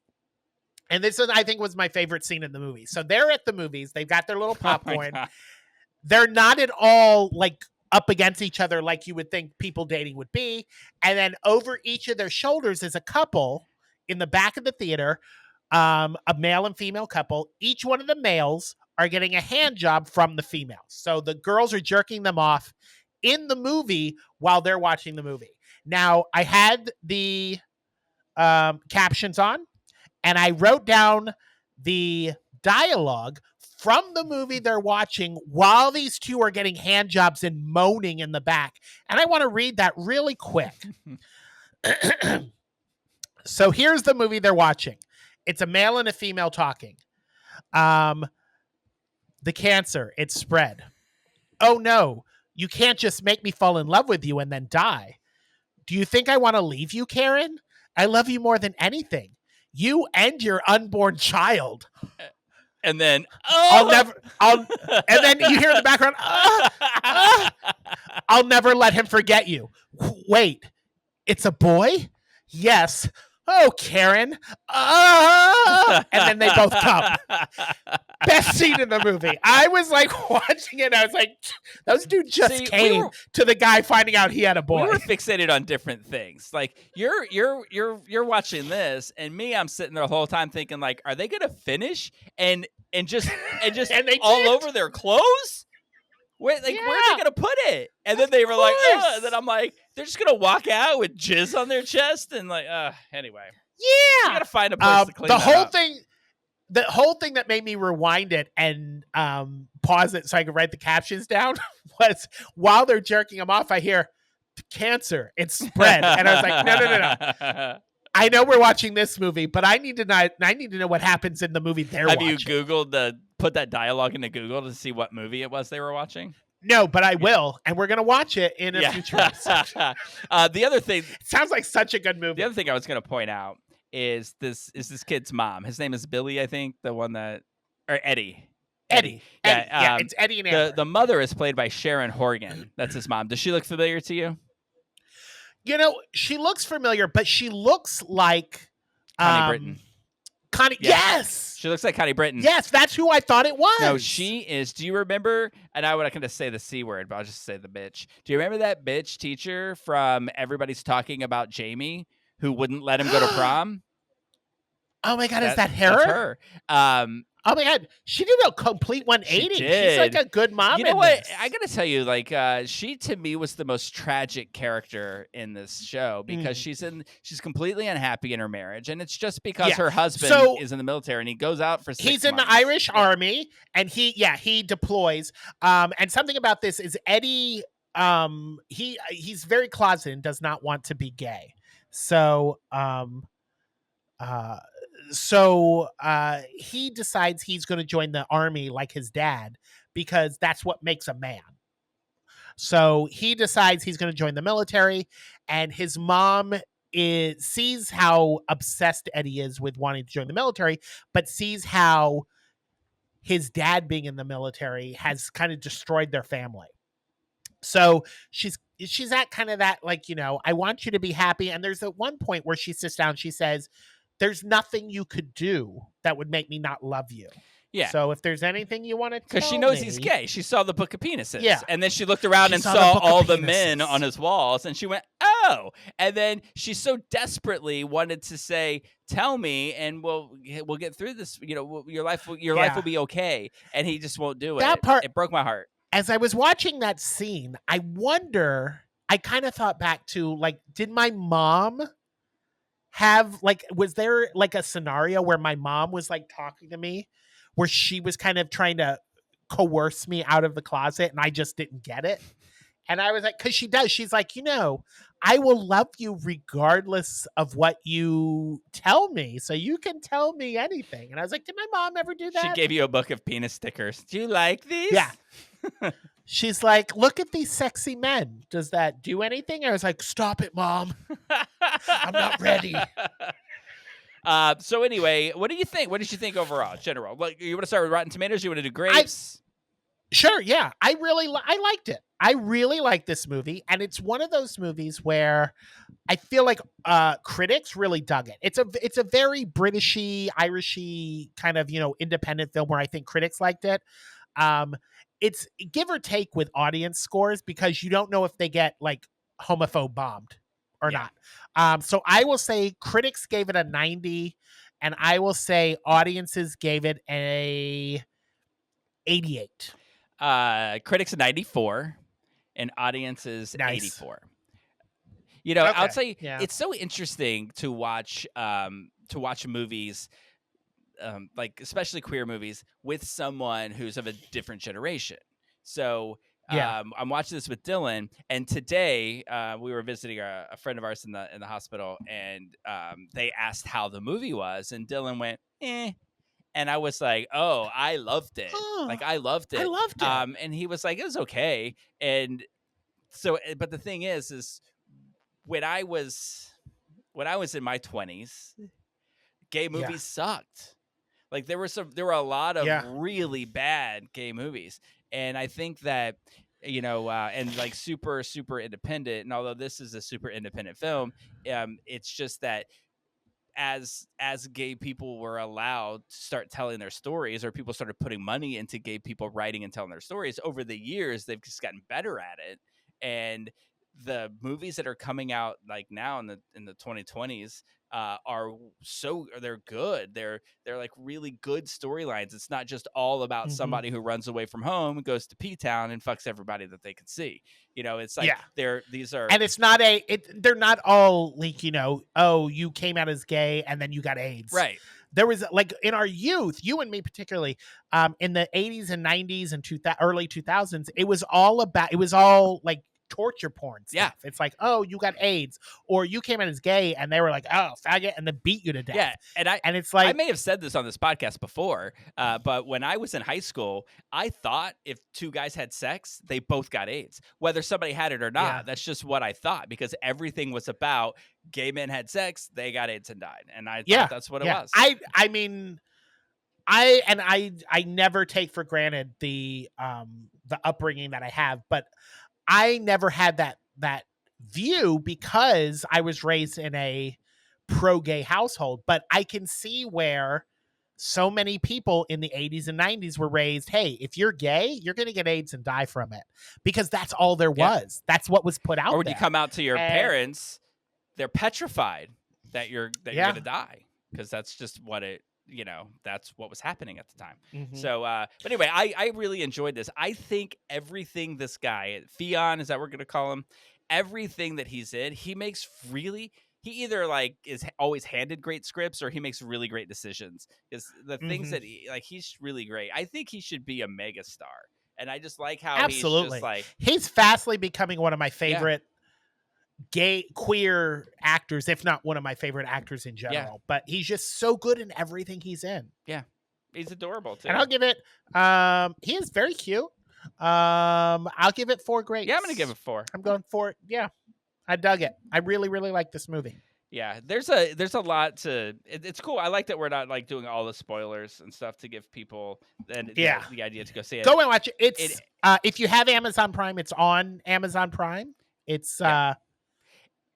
And this is, I think, was my favorite scene in the movie. So they're at the movies. They've got their little popcorn. They're not at all like up against each other like you would think people dating would be. And then over each of their shoulders is a couple in the back of the theater, a male and female couple. Each one of the males are getting a hand job from the females. So the girls are jerking them off in the movie while they're watching the movie. Now, I had the captions on, and I wrote down the dialogue from the movie they're watching while these two are getting hand jobs and moaning in the back. And I want to read that really quick. So here's the movie they're watching. It's a male and a female talking. The cancer, it's spread. Oh no, you can't just make me fall in love with you and then die. Do you think I want to leave you, Karen? I love you more than anything. You and your unborn child. And then, and then you hear in the background, I'll never let him forget you. Wait, it's a boy? Yes. oh, Karen. And then they both come. Best scene in the movie. I was like watching it. I was like, those dudes just See, came to the guy finding out he had a boy. We were fixated on different things. Like you're watching this, and me, I'm sitting there the whole time thinking, like, are they gonna finish and just And they all did. over their clothes? Where are they gonna put it? And then they were like, oh, and then I'm like, they're just gonna walk out with jizz on their chest and like, anyway. Yeah, You gotta find a place to clean that up. The whole thing that made me rewind it and pause it so I could write the captions down was while they're jerking him off, I hear cancer, it's spread, and I was like, no. I know we're watching this movie, but I need to know what happens in the movie they're watching. Have you Googled put that dialogue into Google to see what movie it was they were watching? No, but I will, and we're gonna watch it in a future episode. The other thing, it sounds like such a good movie. The other thing I was gonna point out is this kid's mom. His name is Billy, I think, the one that, or Eddie. Eddie. Yeah, it's Eddie and Amber. The mother is played by Sharon Horgan. That's his mom. Does she look familiar to you? You know, she looks familiar, but she looks like Connie Britton. Connie, yes! She looks like Connie Britton. Yes, that's who I thought it was. No, she is. Do you remember? And I'm not going to say the C word, but I'll just say the bitch. Do you remember that bitch teacher from Everybody's Talking About Jamie who wouldn't let him go to prom? Oh my God, is that her? That's her. Oh my God, she did a complete 180. She did. She's like a good mom. You know what? I gotta tell you, like, she to me was the most tragic character in this show because she's completely unhappy in her marriage, and it's just because her husband is in the military and he goes out for 6 months. He's in the Irish Army, and he deploys. And something about this is Eddie. He's very closeted and does not want to be gay. So he decides he's going to join the army like his dad because that's what makes a man. So he decides he's going to join the military, and his mom sees how obsessed Eddie is with wanting to join the military, but sees how his dad being in the military has kind of destroyed their family. So she's at kind of that, like, you know, I want you to be happy. And there's at one point where she sits down, she says, there's nothing you could do that would make me not love you. Yeah. So if there's anything you want to tell me. Because she knows he's gay. She saw the book of penises. Yeah. And then she looked around and saw all the men on his walls. And she went, oh. And then she so desperately wanted to say, tell me, and we'll get through this. You know, your life will be okay. And he just won't do it. That part, it broke my heart. As I was watching that scene, I kind of thought back to, like, did my mom have, like, was there like a scenario where my mom was like talking to me where she was kind of trying to coerce me out of the closet and I just didn't get it? And I was like, because she does. She's like, you know, I will love you regardless of what you tell me. So you can tell me anything. And I was like, did my mom ever do that? She gave you a book of penis stickers. Do you like these? Yeah. She's like, look at these sexy men. Does that do anything? I was like, stop it, Mom. I'm not ready. So anyway, what do you think? What did you think overall, general? Like, you want to start with Rotten Tomatoes? You want to do grapes? Sure, yeah. I liked it. I really like this movie, and it's one of those movies where I feel like critics really dug it. It's a very Britishy, Irishy kind of, you know, independent film where I think critics liked it. It's give or take with audience scores because you don't know if they get like homophobe bombed or not. So I will say critics gave it a 90, and I will say audiences gave it a 88. Critics a 94 and audiences Nice. 84. You know, Okay. I'll tell you, Yeah. it's so interesting to watch movies, like especially queer movies, with someone who's of a different generation. So I'm watching this with Dylan, and today we were visiting a friend of ours in the hospital, and they asked how the movie was, and Dylan went, eh. And I was like, oh, I loved it. I loved it. I loved it. And he was like, it was okay. And so, but the thing is when I was in my 20s, gay movies sucked. Like there were a lot of really bad gay movies. And I think that, you know, and like super, super independent. And although this is a super independent film, it's just that as gay people were allowed to start telling their stories, or people started putting money into gay people writing and telling their stories over the years, they've just gotten better at it. And the movies that are coming out like now in the 2020s they're good. They're like really good storylines. It's not just all about somebody who runs away from home, goes to P-town, and fucks everybody that they can see. It's like these are, and it's not they're not all like, oh, you came out as gay and then you got AIDS. right. There was like in our youth, you and me particularly, in the 80s and 90s and early 2000s, it was all like torture porn stuff. Yeah. It's like, oh, you got AIDS, or you came out as gay, and they were like, oh, faggot, and they beat you to death. Yeah, and it's like, I may have said this on this podcast before, but when I was in high school, I thought if two guys had sex, they both got AIDS, whether somebody had it or not. Yeah. That's just what I thought, because everything was about gay men had sex, they got AIDS and died, and I thought that's what it was. I mean, I never take for granted the upbringing that I have, but I never had that view because I was raised in a pro-gay household. But I can see where so many people in the 80s and 90s were raised, hey, if you're gay, you're going to get AIDS and die from it, because that's all there was. That's what was put out or when there. you come out to your parents, they're petrified that you're going to die, because that's just what it, that's what was happening at the time. So, but anyway, I really enjoyed this. I think everything this guy, Fionn, is that what we're going to call him? Everything that he's in, he either like is always handed great scripts, or he makes really great decisions. Because the things that he's really great. I think he should be a mega star. And I just like how he's just like, he's fastly becoming one of my favorite gay queer actors, if not one of my favorite actors in general. But he's just so good in everything he's in. Yeah, he's adorable too. And I'll give it he is very cute. I'll give it 4 grades. Yeah, I'm gonna give it 4. I'm going for it. Yeah, I dug it. I really, really like this movie. Yeah, there's a lot to it's cool. I like that we're not like doing all the spoilers and stuff to give people the idea to go see it. Go and watch it. It's if you have Amazon Prime, it's on Amazon Prime. It's I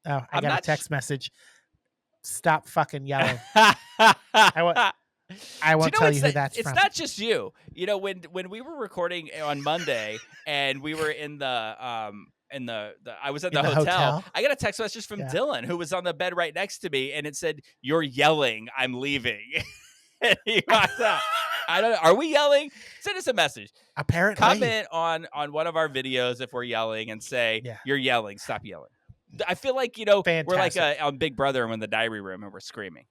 got a text message. Stop fucking yelling. I won't tell you who that's from. It's not just you. When we were recording on Monday and we were in the I was at the hotel. I got a text message from Dylan, who was on the bed right next to me, and it said, "You're yelling. I'm leaving." And he walked out. I don't know. Are we yelling? Send us a message. Apparently. Comment on one of our videos if we're yelling and say, "You're yelling. Stop yelling." I feel like, Fantastic. we're like on Big Brother and in the diary room and we're screaming.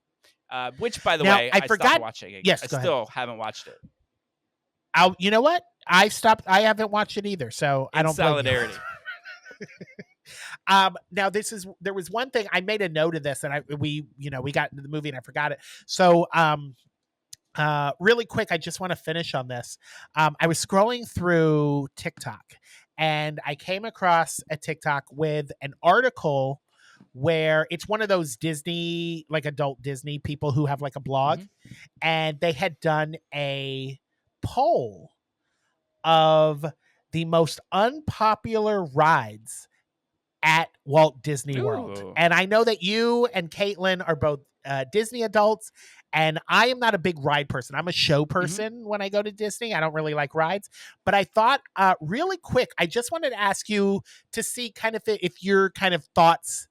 Which, by the way, I stopped watching it. Yes, I still haven't watched it. You know what? I haven't watched it either, so I don't blame solidarity. Now there was one thing I made a note of this, and we got into the movie and I forgot it. So really quick, I just want to finish on this. I was scrolling through TikTok, and I came across a TikTok with an article where it's one of those Disney, like adult Disney people who have like a blog, and they had done a poll of the most unpopular rides at Walt Disney World. And I know that you and Caitlin are both Disney adults, and I am not a big ride person. I'm a show person when I go to Disney. I don't really like rides. But I thought really quick, I just wanted to ask you to see kind of if your kind of thoughts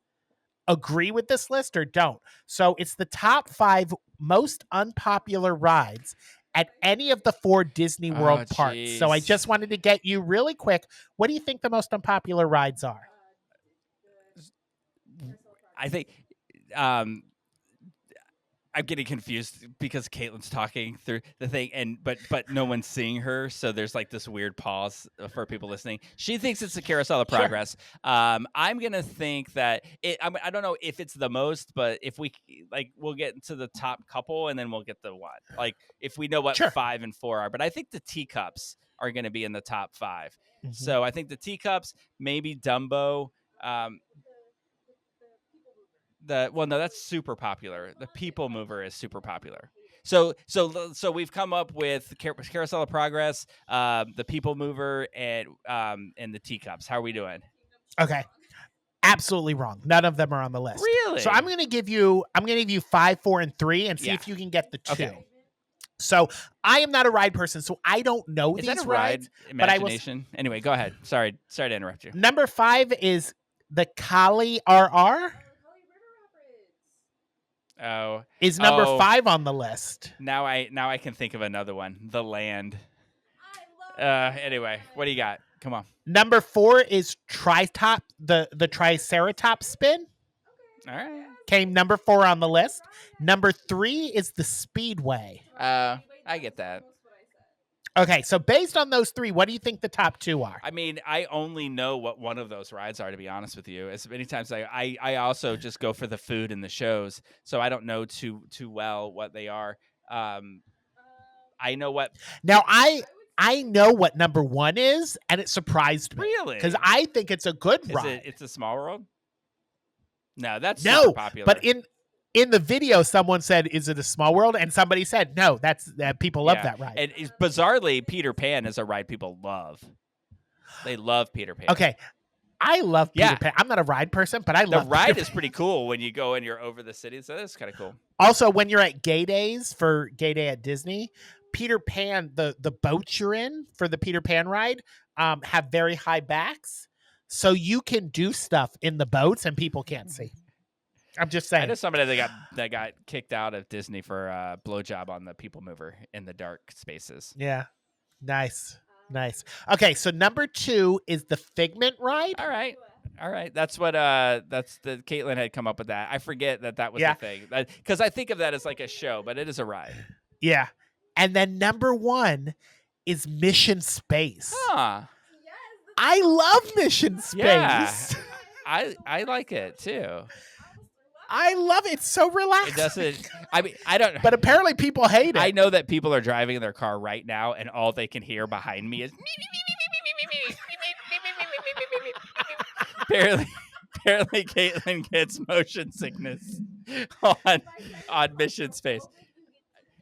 agree with this list or don't. So it's the top 5 most unpopular rides at any of the 4 Disney World parks. So I just wanted to get you really quick. What do you think the most unpopular rides are? I think I'm getting confused because Caitlin's talking through the thing, but no one's seeing her, so there's like this weird pause for people listening. She thinks it's the Carousel of Progress. Sure. I'm gonna think that I don't know if it's the most, but if we'll get into the top couple and then we'll get the one. Like if we know what 5 and 4 are, but I think the teacups are gonna be in the top 5. So I think the teacups, maybe Dumbo. That's super popular. The People Mover is super popular. So we've come up with Carousel of Progress, the People Mover, and the teacups. How are we doing? Okay. absolutely wrong. None of them are on the list. Really? So I'm going to give you 5, 4, and 3 and see Yeah. if you can get the 2. Okay. So I am not a ride person, so I don't know Is these that a rides. ride but I will. imagination? Anyway, go ahead. Sorry to interrupt you. Number 5 is the Kali RR. Oh, Is number 5 on the list? now I can think of another one. The Land. Anyway, what do you got? Come on. Number 4 is the Triceratops spin. All right. Came number 4 on the list. Number 3 is the Speedway. I get that. Okay, so based on those 3, what do you think the top 2 are? I mean, I only know what one of those rides are, to be honest with you. As many times I also just go for the food and the shows, so I don't know too well what they are. I know what. Now I know what number 1 is, and it surprised me. Really? Because I think it's a good ride. It's a Small World? No, that's no super popular. But in the video, someone said, "Is it a Small World?" And somebody said, "No, that's people love that ride." And bizarrely, Peter Pan is a ride people love. They love Peter Pan. Okay, I love Peter Pan. I'm not a ride person, but I love the ride Peter is pretty cool when you go and you're over the city. So that's kind of cool. Also, when you're at Gay Days for Gay Day at Disney, Peter Pan, the boats you're in for the Peter Pan ride have very high backs. So you can do stuff in the boats and people can't see. I'm just saying. I know somebody that got kicked out of Disney for a blowjob on the People Mover in the dark spaces. Yeah. Nice. Okay, so number 2 is the Figment ride. All right. That's what Caitlin had come up with that. I forget that was the thing. Because I think of that as like a show, but it is a ride. Yeah. And then number 1 is Mission Space. Huh. I love Mission Space. Yeah. I like it too. I love it. It's so relaxing. It doesn't. I mean, I don't. But apparently people hate it. I know that people are driving in their car right now, and all they can hear behind me is. Apparently, Caitlin gets motion sickness on Mission Space.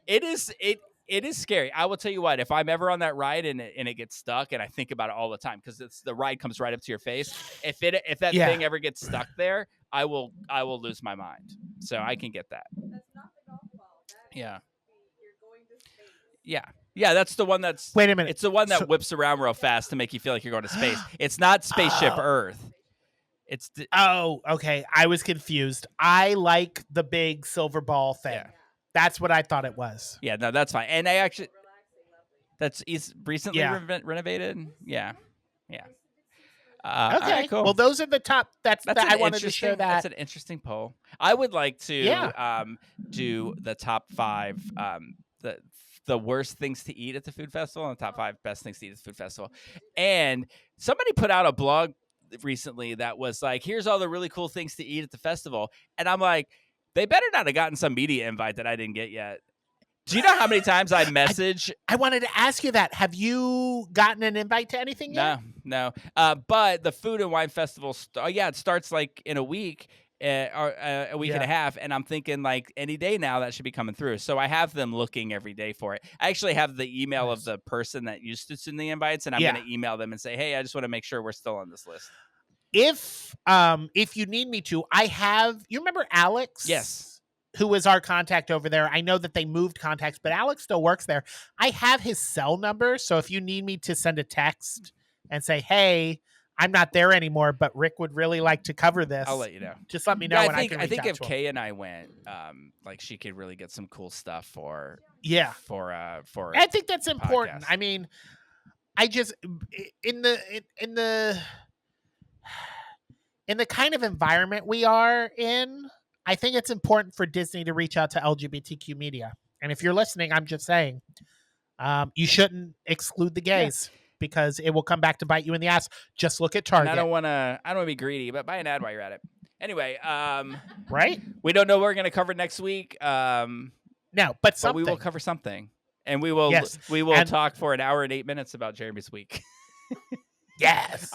It is scary. I will tell you what. If I'm ever on that ride and it gets stuck, and I think about it all the time because the ride comes right up to your face. If that thing ever gets stuck there, I will lose my mind. So I can get that. That's not the golf ball. Yeah. You're going to space. Yeah, that's the one that's. Wait a minute. It's the one that whips around real fast to make you feel like you're going to space. It's not Spaceship Earth. It's. Okay. I was confused. I like the big silver ball thing. Yeah. That's what I thought it was. Yeah, no, that's fine. And I actually. He's recently Yeah. renovated. Yeah. Okay. All right, cool. Well, those are the top. I wanted to share that. That's an interesting poll. I would like to Yeah. do the top 5 the worst things to eat at the food festival and the top 5 best things to eat at the food festival. And somebody put out a blog recently that was like, here's all the really cool things to eat at the festival. And I'm like, they better not have gotten some media invite that I didn't get yet. Do you know how many times I message? I wanted to ask you that. Have you gotten an invite to anything yet? No. But the Food and Wine Festival, it starts like in a week or a week and a half. And I'm thinking like any day now that should be coming through. So I have them looking every day for it. I actually have the email of the person that used to send the invites. And I'm going to email them and say, hey, I just want to make sure we're still on this list. If you need me to, I have, you remember Alex? Yes. Who was our contact over there. I know that they moved contacts, but Alex still works there. I have his cell number. So if you need me to send a text and say, hey, I'm not there anymore, but Rick would really like to cover this, I'll let you know. Just let me know. Yeah, I think if Kay and I went, like she could really get some cool stuff for I think that's important. podcast. I mean, I just in the kind of environment we are in, I think it's important for Disney to reach out to LGBTQ media. And if you're listening, I'm just saying, you shouldn't exclude the gays because it will come back to bite you in the ass. Just look at Target. And I don't want to be greedy, but buy an ad while you're at it. Anyway, right? We don't know what we're going to cover next week. No, but we will cover something, and we will talk for an hour and 8 minutes about Jeremy's week. Yes.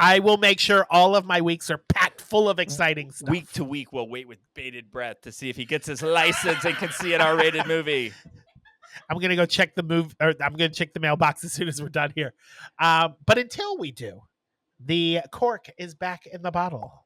I will make sure all of my weeks are packed full of exciting stuff. Week to week, we'll wait with bated breath to see if he gets his license and can see an R-rated movie. I'm going to go check I'm going to check the mailbox as soon as we're done here. But until we do, the cork is back in the bottle.